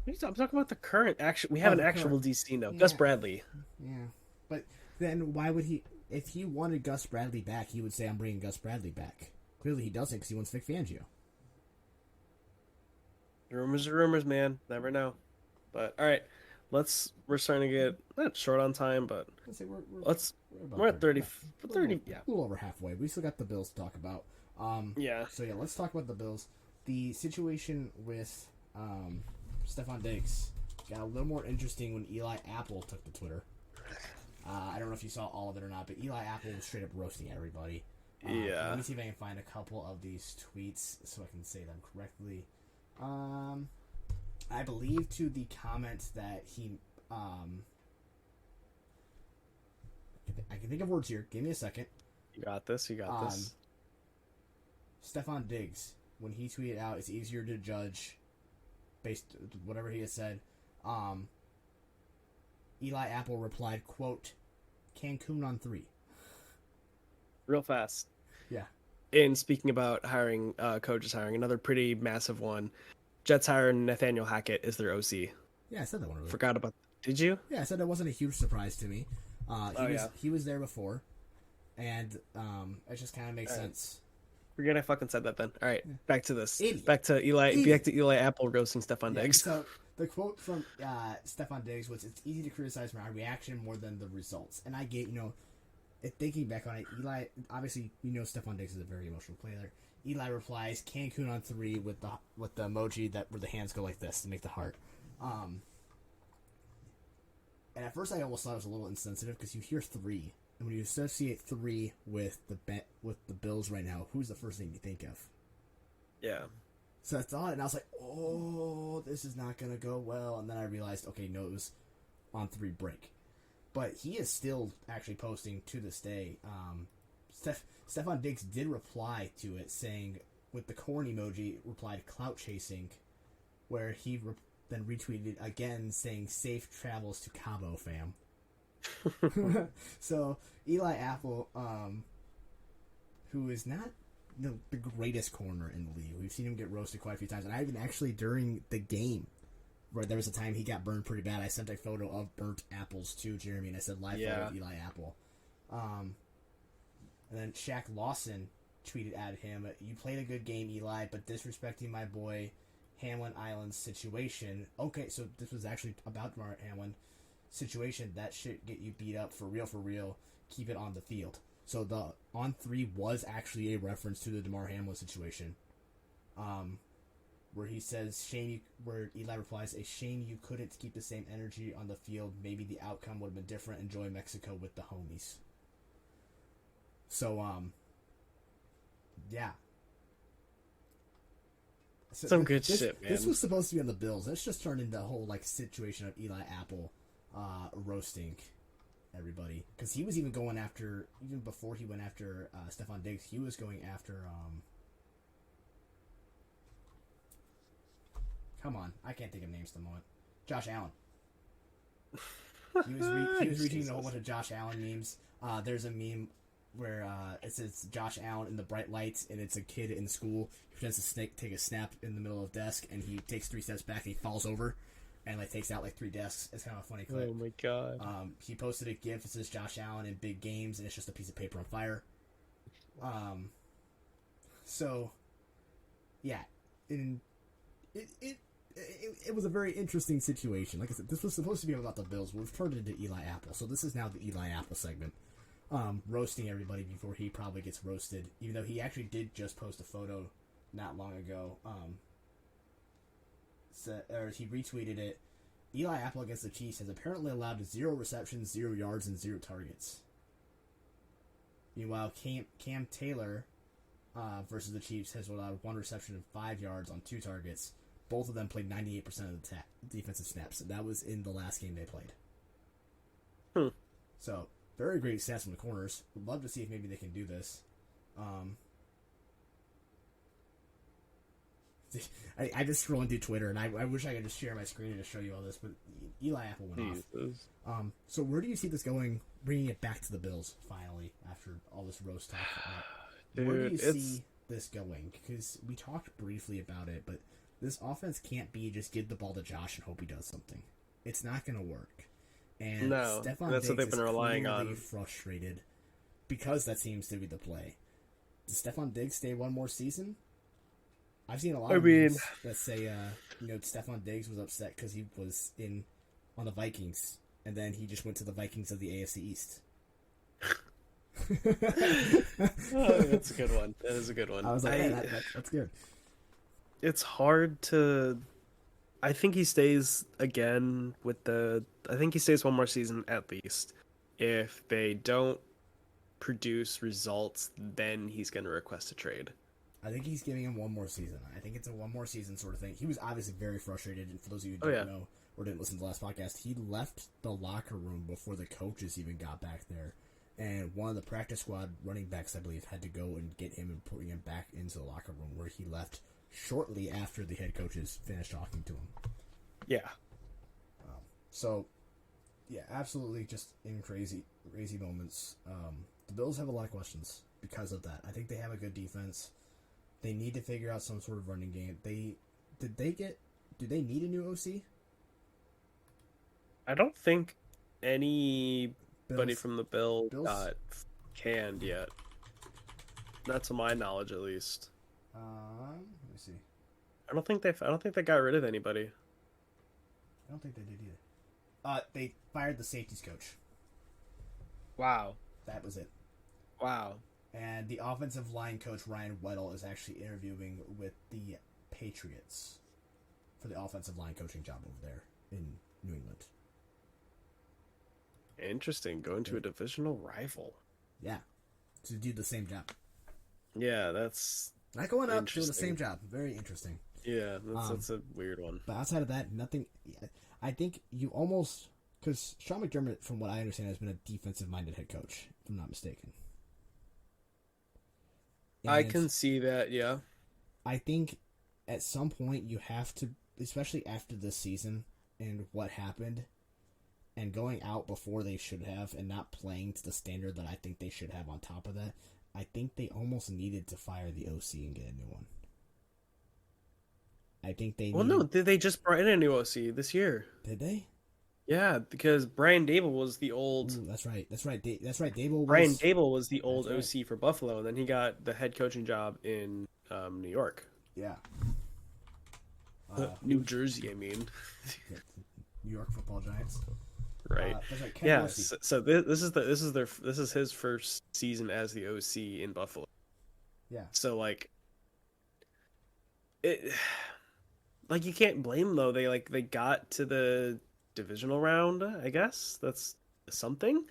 I'm talking about the current action. We have an actual DC now, Yeah. Gus Bradley. Yeah, but then why would he? If he wanted Gus Bradley back, he would say, "I'm bringing Gus Bradley back." Clearly, he doesn't because he wants Vic Fangio. Rumors are rumors, man. Never know. But all right, we're starting to get not short on time, but we're at 30. Yeah, a little over halfway. We still got the Bills to talk about. Yeah. So yeah, let's talk about the Bills. The situation with Stephon Diggs got a little more interesting when Eli Apple took to Twitter. I don't know if you saw all of it or not, but Eli Apple was straight up roasting everybody. Yeah. Let me see if I can find a couple of these tweets so I can say them correctly. I believe to the comment that he, I can think of words here. Give me a second. You got this. You got this. Stephon Diggs, when he tweeted out, it's easier to judge based whatever he has said. Eli Apple replied, quote, Cancun on 3. Real fast. Yeah. And speaking about hiring, coaches hiring, another pretty massive one. Jets hiring Nathaniel Hackett as their OC. Yeah, I said that one earlier. Forgot about. Did you? Yeah, I said that wasn't a huge surprise to me. He was there before, and it just kind of makes sense. Forget I fucking said that then. All right, back to this. Idiot. Back to Eli Apple roasting Stephon Diggs. So the quote from Stephon Diggs was, "It's easy to criticize my reaction more than the results." And I get, thinking back on it, Eli, obviously, Stephon Diggs is a very emotional player. Eli replies, Cancun on 3 with the emoji where the hands go like this to make the heart. And at first I almost thought it was a little insensitive because you hear 3, and when you associate 3 with the Bills right now, who's the first thing you think of? Yeah. So I thought, and I was like, oh, this is not going to go well. And then I realized, okay, no, it was on 3 break. But he is still actually posting to this day Stephon Diggs did reply to it saying, with the corn emoji, replied clout chasing, where he then retweeted again saying safe travels to Cabo, fam. So Eli Apple, who is not the greatest corner in the league. We've seen him get roasted quite a few times, and I even actually during the game where there was a time he got burned pretty bad, I sent a photo of burnt apples to Jeremy, and I said live photo of Eli Apple. And then Shaq Lawson tweeted at him, "You played a good game, Eli, but disrespecting my boy Hamlin Island's situation." Okay, so this was actually about Damar Hamlin situation. That shit get you beat up for real. Keep it on the field. So the on 3 was actually a reference to the Damar Hamlin situation, where he says, where Eli replies, "A shame you couldn't keep the same energy on the field. Maybe the outcome would have been different. Enjoy Mexico with the homies." So, yeah. So some good shit, man. This was supposed to be on the Bills. It's just turned into a whole situation of Eli Apple roasting everybody, because he was even going after, even before he went after Stephon Diggs, he was going after come on, I can't think of names at the moment. Josh Allen. He was retweeting a whole bunch of Josh Allen memes. There's a meme where it says Josh Allen in the bright lights, and it's a kid in school. He pretends to take a snap in the middle of the desk, and he takes 3 steps back, and he falls over, and takes out 3 desks. It's kind of a funny clip. Oh my god. He posted a GIF that says Josh Allen in big games, and it's just a piece of paper on fire. So, yeah, it was a very interesting situation. Like I said, this was supposed to be about the Bills, but we've turned it into Eli Apple. So this is now the Eli Apple segment. Roasting everybody before he probably gets roasted, even though he actually did just post a photo not long ago. He retweeted it. Eli Apple against the Chiefs has apparently allowed 0 receptions, 0 yards, and 0 targets. Meanwhile, Cam Taylor versus the Chiefs has allowed 1 reception and 5 yards on 2 targets. Both of them played 98% of the defensive snaps. That was in the last game they played. So, very great stats from the corners. Would love to see if maybe they can do this. I just scrolling through Twitter, and I wish I could just share my screen and just show you all this, but Eli Apple went off. So where do you see this going, bringing it back to the Bills, finally, after all this roast talk? Dude, where do you see this going? Because we talked briefly about it, but this offense can't be just give the ball to Josh and hope he does something. It's not going to work. And no, Stephon that's Diggs what they've been relying on. Frustrated because that seems to be the play. Does Stephon Diggs stay one more season? I've seen a lot of memes that say, Stephon Diggs was upset because he was on the Vikings, and then he just went to the Vikings of the AFC East. That's a good one. That is a good one. I was like, that's good. It's hard to... I think he stays again I think he stays one more season at least. If they don't produce results, then he's going to request a trade. I think he's giving him one more season. I think it's a one more season sort of thing. He was obviously very frustrated, and for those of you who don't know or didn't listen to the last podcast, he left the locker room before the coaches even got back there. And one of the practice squad running backs, I believe, had to go and get him and put him back into the locker room, where he left shortly after the head coaches finished talking to him. Yeah. So, yeah, absolutely just in crazy moments. The Bills have a lot of questions because of that. I think they have a good defense. They need to figure out some sort of running game. Do they need a new OC? I don't think anybody from the Bills got canned yet. Not to my knowledge, at least. Let me see. I don't think they got rid of anybody. I don't think they did either. They fired the safeties coach. Wow. That was it. Wow. And the offensive line coach, Ryan Weddle, is actually interviewing with the Patriots for the offensive line coaching job over there in New England. Interesting. Going to a divisional rival. Yeah. To do the same job. Yeah, that's... Not going up, doing the same job. Very interesting. Yeah, that's a weird one. But outside of that, nothing... I think you almost... Because Shawn McDermott, from what I understand, has been a defensive-minded head coach, if I'm not mistaken. I And can see that. Yeah. I think at some point you have to, especially after this season and what happened, and going out before they should have, and not playing to the standard that I think they should have on top of that. I think they almost needed to fire the OC and get a new one. I think they Well, no, needed. they just brought in a new OC this year. Did they? Yeah, because Brian Dable was the old Ooh, that's right. That's right. That's right. Dable Brian was. Dable was the That's old right. OC for Buffalo, and then he got the head coaching job in New York, Yeah. New Jersey. I mean, New York Football Giants. right? That's right. Ken Yeah. Dorsey. So this is his first season as the OC in Buffalo. Yeah. So like it, like you can't blame them, though. They got to the divisional round. I guess that's something,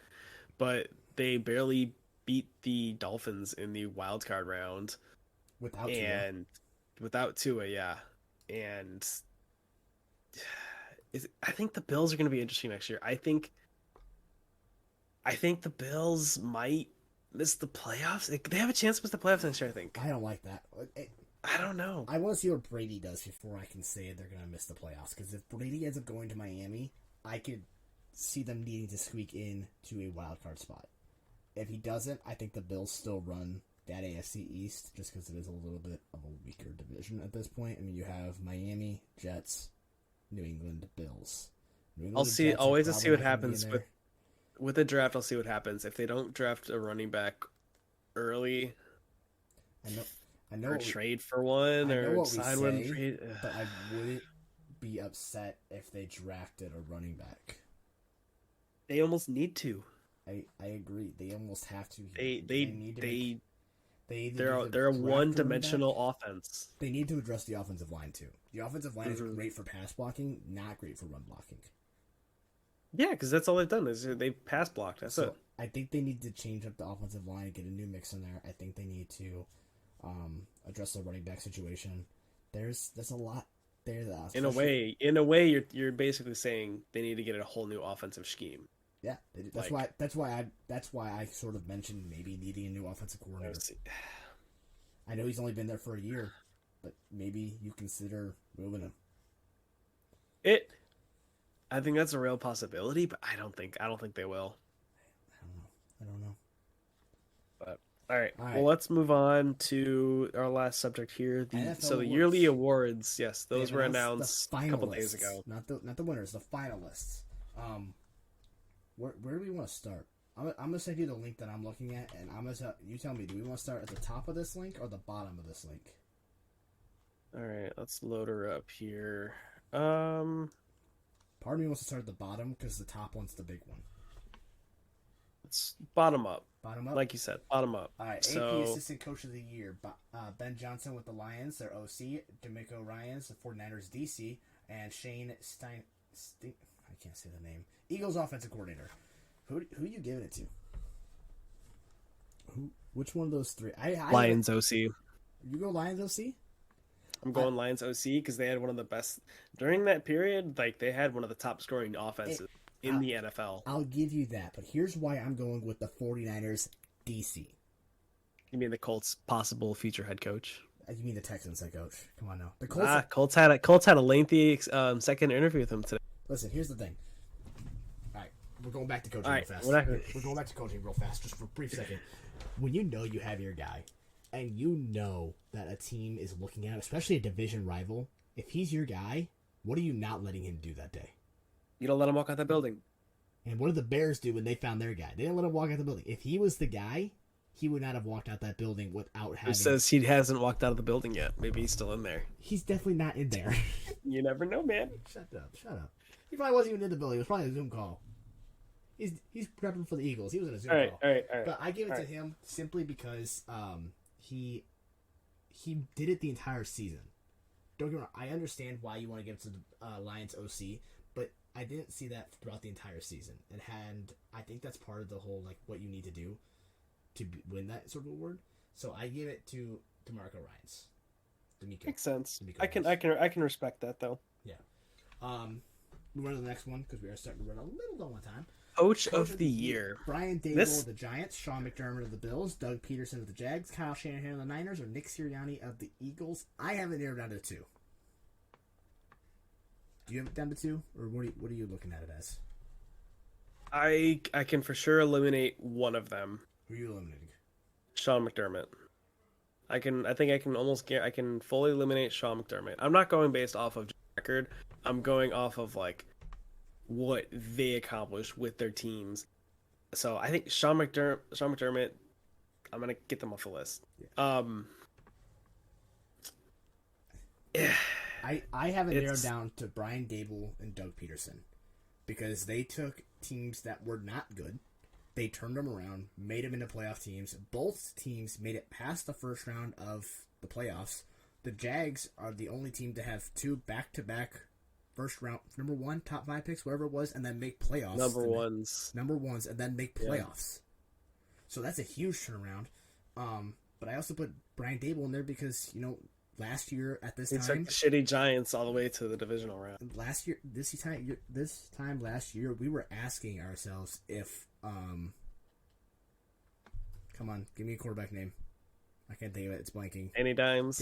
but they barely beat the Dolphins in the wild card round. Without And without Tua, yeah. And I think the Bills are going to be interesting next year. I think the Bills might miss the playoffs. They have a chance to miss the playoffs next year, I think. I don't like that. I don't know. I want to see what Brady does before I can say they're going to miss the playoffs. Because if Brady ends up going to Miami, I could see them needing to squeak in to a wild card spot. If he doesn't, I think the Bills still run that AFC East just because it is a little bit of a weaker division at this point. I mean, you have Miami, Jets, New England, Bills. New England I'll see. Jets are I'll wait to probably see what not gonna be in happens there. with the draft. I'll see what happens if they don't draft a running back early I know. I know. or What we, trade for one I know or what we sign one. say, Trade. but I wouldn't be upset if they drafted a running back. They almost need to. I agree. They almost have to. They need to make, they either they're need to they're a draft a running back. one-dimensional offense. They need to address the offensive line too. The offensive line is Mhm. great for pass blocking, not great for run blocking. Yeah, because that's all they've done is they've pass blocked. That's it. I think they need to change up the offensive line and get a new mix in there. I think they need to address the running back situation. There's a lot there that In a way, you're basically saying they need to get a whole new offensive scheme. yeah, that's why I sort of mentioned maybe needing a new offensive coordinator. I know he's only been there for a year, but maybe you consider moving him. I think that's a real possibility, but I don't think they will. I don't know. But all right, All right. well, let's move on to our last subject here. NFL The yearly awards. awards, yes, those were announced the a couple days finalists, ago. not the winners, the finalists. Where do we want to start? I'm gonna send you the link that I'm looking at, and you tell me. Do we want to start at the top of this link or the bottom of this link? All right, let's load her up here. Part of me wants to start at the bottom because the top one's the big one. It's bottom up. Bottom up, Like you said, bottom up. All right, So, AP Assistant Coach of the Year, Ben Johnson with the Lions, their OC, D'Amico Ryans, the 49ers DC, and Shane Stein, I can't say the name, Eagles Offensive Coordinator. Who you giving it to? Which one of those three? Lions OC. You go Lions OC? I'm going Lions OC because they had one of the best during that period. Like they had one of the top scoring offenses in the NFL. I'll give you that, but here's why I'm going with the 49ers DC. You mean the Colts' possible future head coach? You mean the Texans head coach? Come on now. The Colts. Colts had a lengthy second interview with him today. Listen, here's the thing. All right, we're going back to coaching All right, real fast. we're We're going back to coaching real fast, just for a brief second. When you know you have your guy, and you know that a team is looking at, especially a division rival, if he's your guy, what are you not letting him do that day? You don't let him walk out that building. And what did the Bears do when they found their guy? They didn't let him walk out the building. If he was the guy, he would not have walked out that building without having. It says he hasn't walked out of the building yet. Maybe he's still in there. He's definitely not in there. You never know, man. Shut up. He probably wasn't even in the building. It was probably a Zoom call. He's prepping for the Eagles. He was in a Zoom call. All right. But I give it to him simply because he did it the entire season. Don't get me wrong. I understand why you want to give it to the Lions OC, but I didn't see that throughout the entire season. And I think that's part of the whole, like, what you need to do to win that sort of award. So I give it to DeMarco Ryans. Makes sense. D'Amico I can respect that though. Yeah. We run to the next one because we are starting to run a little low on time. Coach of the year. Brian Dable This of the Giants, Sean McDermott of the Bills, Doug Peterson of the Jags, Kyle Shanahan of the Niners, or Nick Sirianni of the Eagles. I have it narrowed down to 2. Do you have it down to 2, or what are you looking at it as? I can for sure eliminate one of them. Who are you eliminating? Sean McDermott. I think I can fully eliminate Shawn McDermott. I'm not going based off of record. I'm going off of like what they accomplished with their teams. So I think Shawn McDermott, I'm gonna get them off the list. Yeah. I have it narrowed down to Brian Dable and Doug Peterson because they took teams that were not good. They turned them around, made them into playoff teams. Both teams made it past the first round of the playoffs. The Jags are the only team to have 2 back-to-back first round, number 1, top 5 picks, whatever it was, and then make playoffs. Number ones, and then make playoffs. Yeah. So that's a huge turnaround. But I also put Brian Dable in there because, last year at this time, he took the shitty Giants all the way to the divisional round. This time last year, we were asking ourselves if, come on, give me a quarterback name. I can't think of it. It's blanking. Danny Dimes.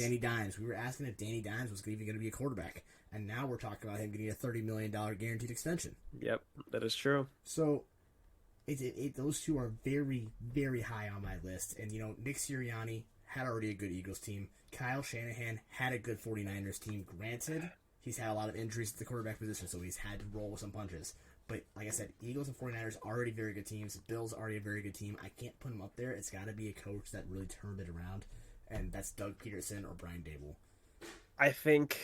We were asking if Danny Dimes was even going to be a quarterback, and now we're talking about him getting a $30 million guaranteed extension. Yep, that is true. So, those 2 are very, very high on my list. And Nick Sirianni had already a good Eagles team. Kyle Shanahan had a good 49ers team. Granted, he's had a lot of injuries at the quarterback position, so he's had to roll with some punches. But like I said, Eagles and 49ers already very good teams. Bills already a very good team. I can't put him up there. It's got to be a coach that really turned it around, and that's Doug Peterson or Brian Dable. I think,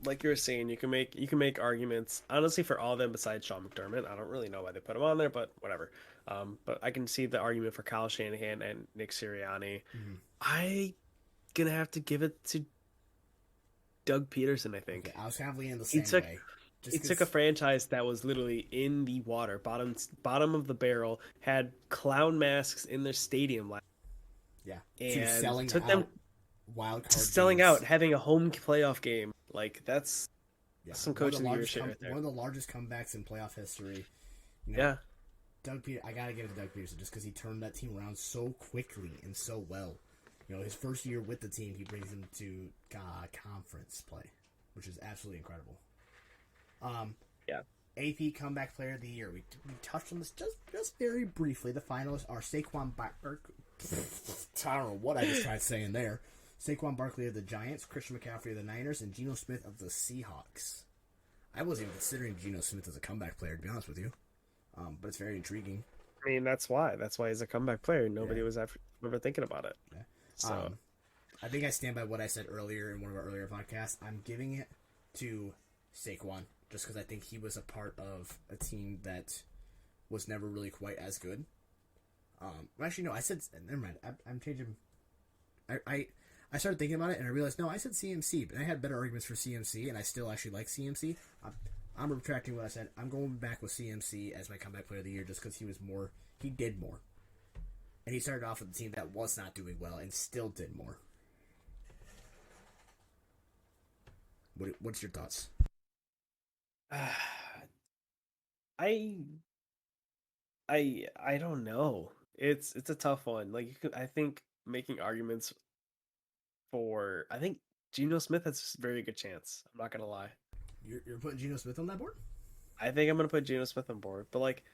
like you were saying, you can make arguments honestly for all of them besides Sean McDermott. I don't really know why they put him on there, but whatever. But I can see the argument for Kyle Shanahan and Nick Sirianni. Mm-hmm. I gonna have to give it to Doug Peterson. I think I was kind of leaning the same way. He took a franchise that was literally in the water, bottom of the barrel, had clown masks in their stadium. Yeah, and selling took out them wild card selling games. out, having a home playoff game. Like that's some coaching of the year shit right there. One of the largest comebacks in playoff history. Yeah. I gotta give it to Doug Peterson just because he turned that team around so quickly and so well. His first year with the team, he brings them to conference play, which is absolutely incredible. Yeah. AP Comeback Player of the Year. We touched on this just very briefly. The finalists are Saquon Barkley. I don't know what I just tried saying there. Saquon Barkley of the Giants, Christian McCaffrey of the Niners, and Geno Smith of the Seahawks. I wasn't even considering Geno Smith as a comeback player, to be honest with you. But it's very intriguing. I mean, that's why he's a comeback player. Nobody was ever thinking about it. Yeah. So I think I stand by what I said earlier in one of our earlier podcasts. I'm giving it to Saquon just because I think he was a part of a team that was never really quite as good. Actually, no, I said never mind. I'm changing. I started thinking about it and I realized no, I said CMC, but I had better arguments for CMC, and I still actually like CMC. I'm retracting what I said. I'm going back with CMC as my comeback player of the year just because he did more. And he started off with a team that was not doing well and still did more. What's your thoughts? I don't know. It's a tough one. Like I think making arguments for I think Geno Smith has a very good chance. I'm not gonna lie. You're putting Geno Smith on that board? I think I'm gonna put Geno Smith on board, but like,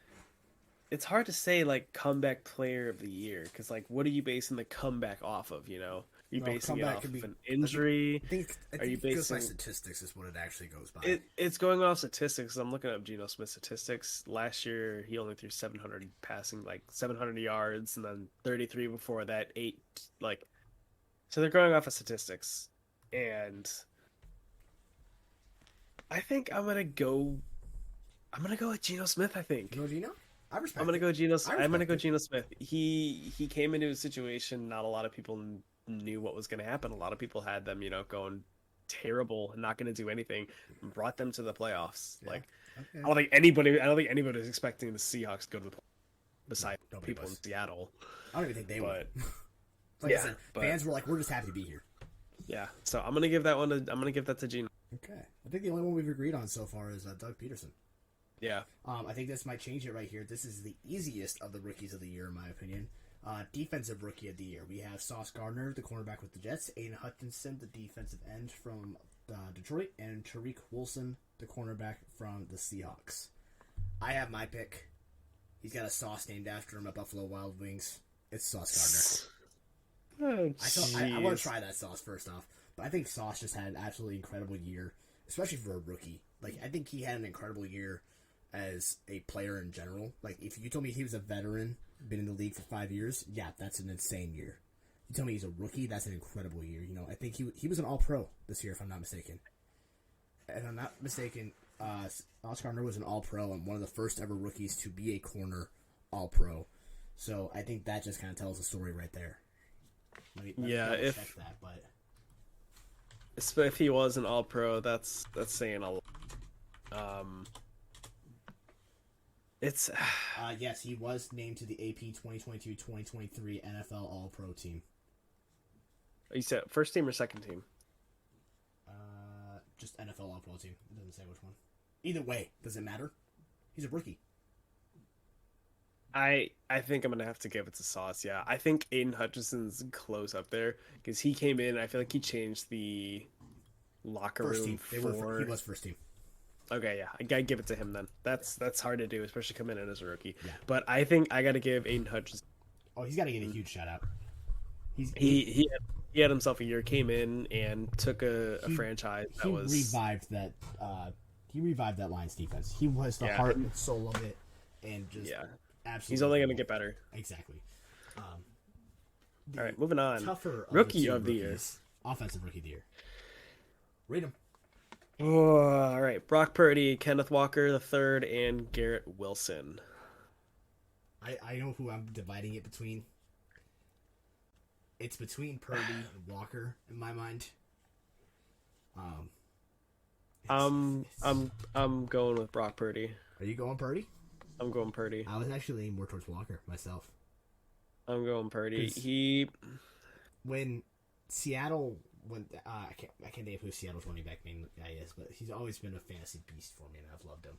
it's hard to say like comeback player of the year because like, what are you basing the comeback off of? Are you basing it off of an injury? I think are you basing? Goes by statistics is what it actually goes by. It's going off statistics. I'm looking up Geno Smith's statistics. Last year he only threw 700 passing, like 700 yards, and then 33 before that, 8 like. So they're going off of statistics, and I think I'm gonna go with Geno Smith. I think. You know Geno? I respect. I'm gonna go Geno. I'm gonna go Geno Smith. He came into a situation not a lot of people knew what was gonna happen. A lot of people had them, going terrible and not gonna do anything, and brought them to the playoffs. Yeah. Like, okay. I don't think anybody was expecting the Seahawks to go to the playoffs besides people in Seattle. I don't even think they would. I said, fans were like, "We're just happy to be here." Yeah, so I'm gonna give that to Geno. Okay, I think the only one we've agreed on so far is Doug Peterson. Yeah. I think this might change it right here. This is the easiest of the rookies of the year, in my opinion. Defensive rookie of the year. We have Sauce Gardner, the cornerback with the Jets, Aiden Hutchinson, the defensive end from Detroit, and Tariq Wilson, the cornerback from the Seahawks. I have my pick. He's got a sauce named after him at Buffalo Wild Wings. It's Sauce Gardner. Oh, I want to try that sauce first off, but I think Sauce just had an absolutely incredible year, especially for a rookie. Like, I think he had an incredible year as a player in general. Like, if you told me he was a veteran, been in the league for 5 years, yeah, that's an insane year. You tell me he's a rookie, that's an incredible year. You know, I think he was an All-Pro this year, if I'm not mistaken. If I'm not mistaken, Oscar Gardner was an All-Pro and one of the first ever rookies to be a corner All-Pro. So I think that just kind of tells the story right there. Let me check that, but if he was an All-Pro, that's saying a lot. It's yes, he was named to the AP 2022-2023 NFL All-Pro team. You said first team or second team? Just NFL All-Pro team. It doesn't say which one. Either way, does it matter? He's a rookie. I think I'm gonna have to give it to Sauce. Yeah, I think Aiden Hutchinson's close up there because he came in. I feel like he changed the locker First room team. He was first team. Okay, yeah, I gotta give it to him then. That's hard to do, especially coming in as a rookie. Yeah. But I think I gotta give Aiden Hutchinson. Oh, he's got to get a huge shout out. He had himself a year, came in and took a franchise that was revived that. He revived that Lions defense. He was the heart and soul of it, and just absolutely. He's only gonna get better. Exactly. All right, moving on. Tougher rookie of the year, offensive rookie of the year. Rate him. Oh, all right, Brock Purdy, Kenneth Walker III, and Garrett Wilson. I know who I'm dividing it between. It's between Purdy and Walker in my mind. I'm going with Brock Purdy. Are you going Purdy? I'm going Purdy. I was actually leaning more towards Walker myself. I'm going Purdy. When Seattle went, I can't think of who Seattle's running back main guy is, but he's always been a fantasy beast for me, and I've loved him.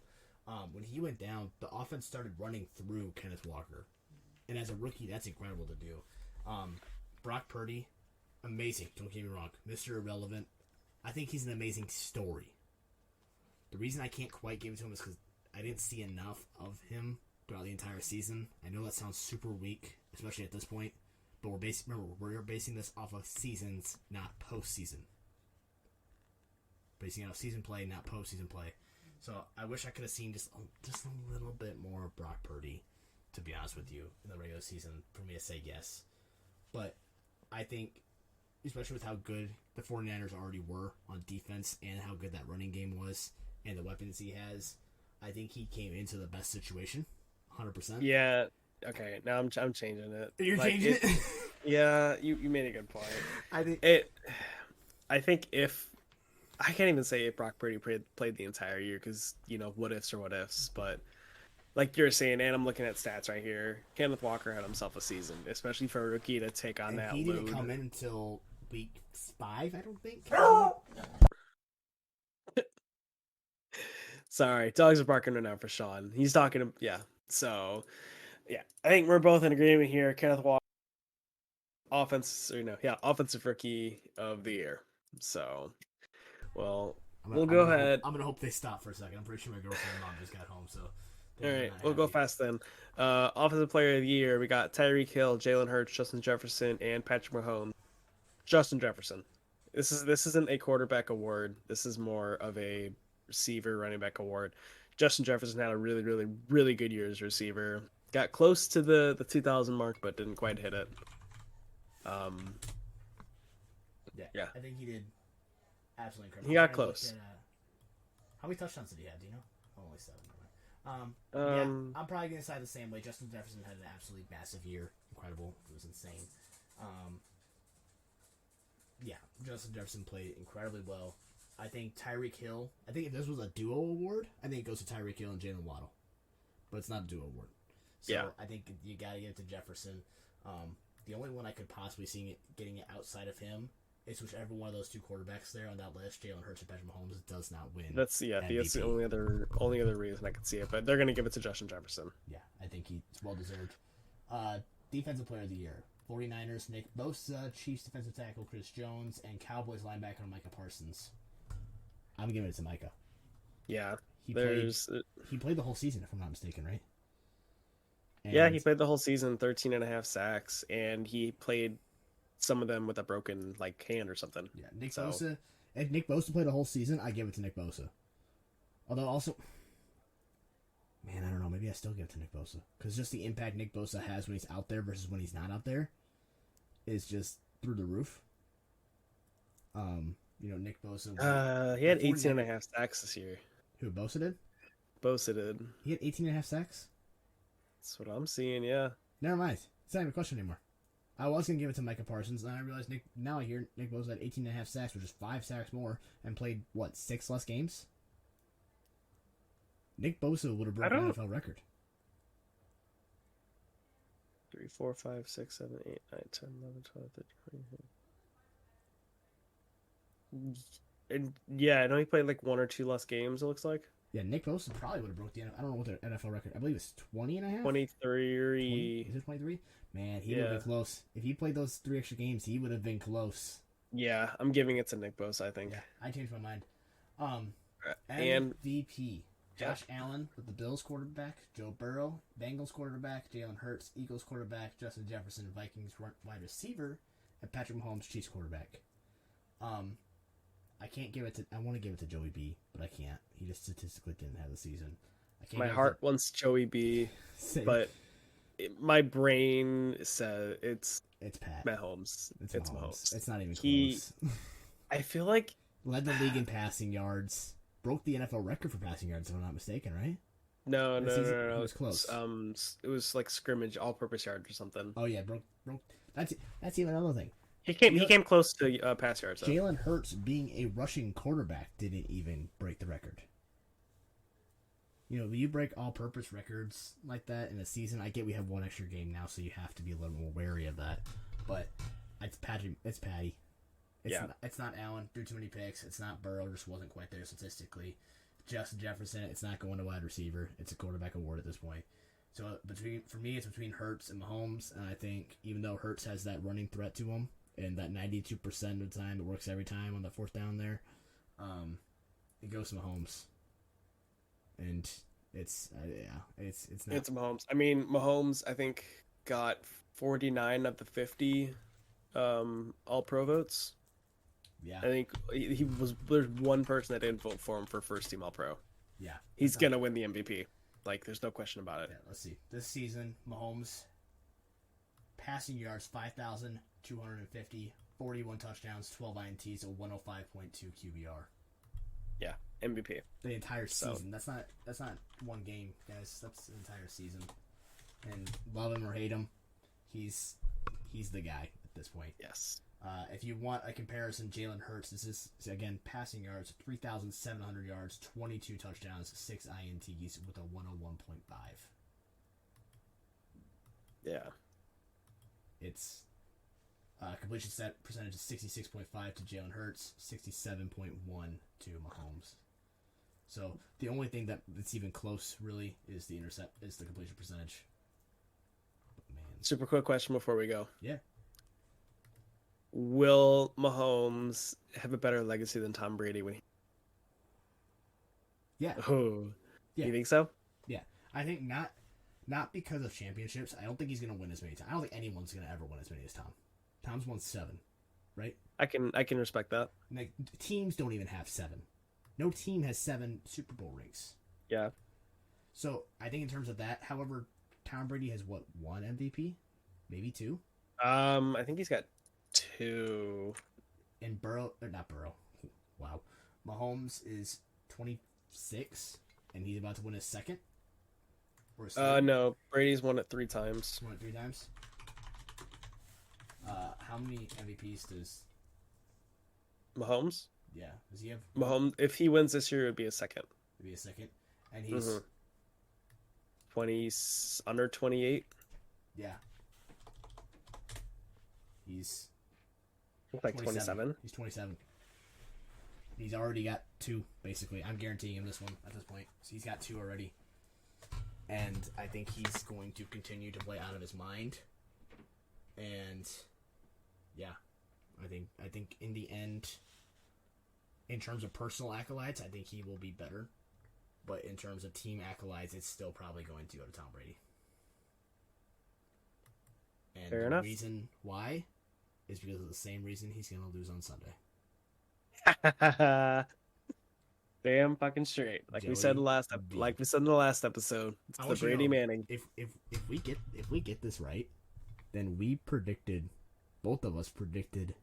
When he went down, the offense started running through Kenneth Walker, and as a rookie, that's incredible to do. Brock Purdy, amazing. Don't get me wrong, Mr. Irrelevant. I think he's an amazing story. The reason I can't quite give it to him is because I didn't see enough of him throughout the entire season. I know that sounds super weak, especially at this point, but we're basing this off of seasons, not postseason. Basing it off season play, not postseason play. So I wish I could have seen just a little bit more of Brock Purdy, to be honest with you, in the regular season for me to say yes. But I think, especially with how good the 49ers already were on defense and how good that running game was and the weapons he has, I think he came into the best situation, 100%. Yeah. Okay. Now I'm changing it. You're changing it? Yeah. You made a good point. I think if I can't even say if Brock Purdy played the entire year because what ifs, but like you're saying, and I'm looking at stats right here. Kenneth Walker had himself a season, especially for a rookie to take on that load. He didn't come in until week 5, I don't think. Sorry, dogs are barking right now for Shawn. He's talking. Yeah. So, yeah, I think we're both in agreement here. Kenneth Walker, offensive rookie of the year. So, well, we'll go ahead. I'm gonna hope they stop for a second. I'm pretty sure my girlfriend and mom just got home, so. All right, we'll go fast then. Offensive player of the year, we got Tyreek Hill, Jalen Hurts, Justin Jefferson, and Patrick Mahomes. Justin Jefferson. This isn't a quarterback award. This is more of a receiver running back award. Justin Jefferson had a really, really, really good year as a receiver. Got close to the 2,000 mark, but didn't quite hit it. Yeah. I think he did absolutely incredible. He got close. How many touchdowns did he have? Do you know? Only 7. I'm probably going to side the same way. Justin Jefferson had an absolutely massive year. Incredible. It was insane. Justin Jefferson played incredibly well. I think Tyreek Hill, if this was a duo award, I think it goes to Tyreek Hill and Jalen Waddle. But it's not a duo award. So I think you got to give it to Jefferson. The only one I could possibly see getting it outside of him it's whichever one of those two quarterbacks there on that list, Jalen Hurts or Patrick Mahomes, does not win. That's the only other reason I could see it. But they're gonna give it to Justin Jefferson. Yeah, I think he's well deserved. Defensive Player of the Year: 49ers Nick Bosa, Chiefs defensive tackle Chris Jones, and Cowboys linebacker Micah Parsons. I'm giving it to Micah. Yeah, he played the whole season, if I'm not mistaken, right? And yeah, he played the whole season, 13 and a half sacks, and he played some of them with a broken hand or something. Yeah, Bosa. If Nick Bosa played the whole season, I give it to Nick Bosa. Although also, man, I don't know. Maybe I still give it to Nick Bosa because just the impact Nick Bosa has when he's out there versus when he's not out there is just through the roof. Nick Bosa. He had 18 and a half sacks this year. Who, Bosa did? Bosa did. He had 18 and a half sacks? That's what I'm seeing, yeah. Never mind. It's not even a question anymore. I was going to give it to Micah Parsons, and I realized now I hear Nick Bosa had 18 and a half sacks, which is 5 sacks more, and played, 6 less games? Nick Bosa would have broken an NFL record. 3, 4, 5, 6, 7, 8, 9, 10, 11, 12, 13, 14. And yeah, I know he played 1 or 2 less games, it looks like. Yeah, Nick Bosa probably would have broke the NFL. I don't know what their NFL record. I believe it's 20 and a half? 23. Is it 23? Man, he would have been close. If he played those 3 extra games, he would have been close. Yeah, I'm giving it to Nick Bosa, I think. Yeah, I changed my mind. And MVP. Josh Allen with the Bills quarterback, Joe Burrow, Bengals quarterback, Jalen Hurts, Eagles quarterback, Justin Jefferson, Vikings wide receiver, and Patrick Mahomes, Chiefs quarterback. I can't give it to. I want to give it to Joey B, but I can't. He just statistically didn't have the season. My heart wants Joey B, but my brain says it's Pat Mahomes. It's Mahomes. It's not even close. I feel like led the league in passing yards. Broke the NFL record for passing yards, if I'm not mistaken, right? No. It was close. It was scrimmage, all-purpose yards or something. Oh yeah, broke. That's even another thing. He came close to pass yards. Jalen Hurts being a rushing quarterback didn't even break the record. You break all-purpose records like that in a season. I get we have 1 extra game now, so you have to be a little more wary of that. But it's Patty. It's not Allen, threw too many picks. It's not Burrow, just wasn't quite there statistically. Justin Jefferson, it's not going to wide receiver. It's a quarterback award at this point. So for me, it's between Hurts and Mahomes, and I think even though Hurts has that running threat to him, and that 92% of the time it works every time on the 4th down there, it goes to Mahomes. And it's not. It's Mahomes. I mean, Mahomes, I think, got 49 of the 50 All-Pro votes. Yeah. I think there's one person that didn't vote for him for first team All-Pro. Yeah. He's going to win the MVP. There's no question about it. Yeah, let's see. This season, Mahomes, passing yards, 5,250, 41 touchdowns, 12 INTs, a 105.2 QBR. Yeah, MVP. The entire season. That's not one game, guys. That's the entire season. And love him or hate him, he's the guy at this point. Yes. If you want a comparison, Jalen Hurts, this is, again, passing yards, 3,700 yards, 22 touchdowns, 6 INTs with a 101.5. Yeah. It's completion set percentage is 66.5 to Jalen Hurts, 67.1 to Mahomes. So the only thing that's even close, really, is the completion percentage. But man. Super quick question before we go. Yeah. Will Mahomes have a better legacy than Tom Brady when he... Yeah. Oh. Yeah. You think so? Yeah. I think not because of championships. I don't think he's going to win as many times. I don't think anyone's going to ever win as many as Tom. Tom's won 7, right? I can respect that. Teams don't even have 7. No team has 7 Super Bowl rings. Yeah. So I think in terms of that, however, Tom Brady has 1 MVP? Maybe 2? I think he's got 2. And not Burrow. Wow. Mahomes is 26, and he's about to win his 2nd? Or his 3rd? No. Brady's won it 3 times. Won it 3 times? How many MVPs does Mahomes? Yeah. Does he have Mahomes? If he wins this year, it would be a 2nd. It'd be a 2nd. And he's 20 under 28. Yeah. He's Like 27. He's 27. He's already got 2, basically. I'm guaranteeing him this one at this point. So he's got 2 already. And I think he's going to continue to play out of his mind. And yeah, I think in the end, in terms of personal accolades, I think he will be better. But in terms of team accolades, it's still probably going to go to Tom Brady. And Fair the enough. reason why is because of the same reason he's going to lose on Sunday. Damn fucking straight. Like we said in the last episode, it's the Brady Manning. If we get this right, then both of us predicted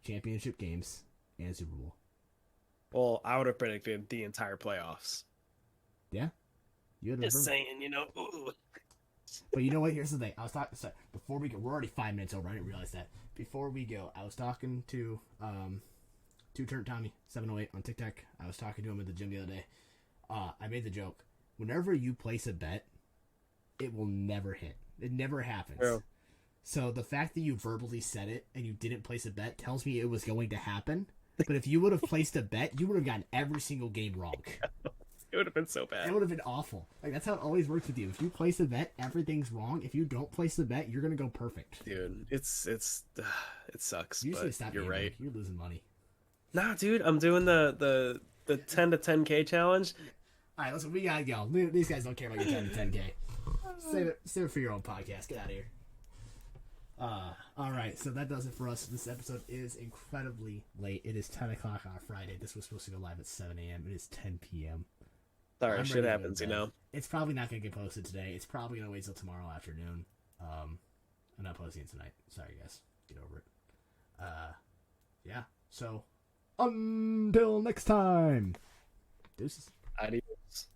championship games and Super Bowl. Well, I would have predicted the entire playoffs. Yeah, just saying, Ooh. But you know what? Here's the thing. I was talking before we go. We're already 5 minutes over. I didn't realize that. Before we go, I was talking to Two-Turn Tommy 708 on TikTok. I was talking to him at the gym the other day. I made the joke. Whenever you place a bet, it will never hit. It never happens. True. So the fact that you verbally said it and you didn't place a bet tells me it was going to happen. But if you would have placed a bet, you would have gotten every single game wrong. It would have been so bad. It would have been awful. Like, that's how it always works with you. If you place a bet, everything's wrong. If you don't place the bet, you're gonna go perfect. Dude, it sucks. You should but stop. You're right. You're losing money. Nah, dude, I'm doing the 10 to 10K challenge. All right, listen, we gotta go. These guys don't care about your 10 to 10K. Save it for your own podcast. Get out of here. All right, so that does it for us. This episode is incredibly late. It is 10 o'clock on a Friday. This was supposed to go live at 7 a.m. It is 10 p.m. Sorry, shit happens, It's probably not going to get posted today. It's probably going to wait till tomorrow afternoon. I'm not posting it tonight. Sorry, guys. Get over it. Yeah. So, until next time. Deuces. Adios.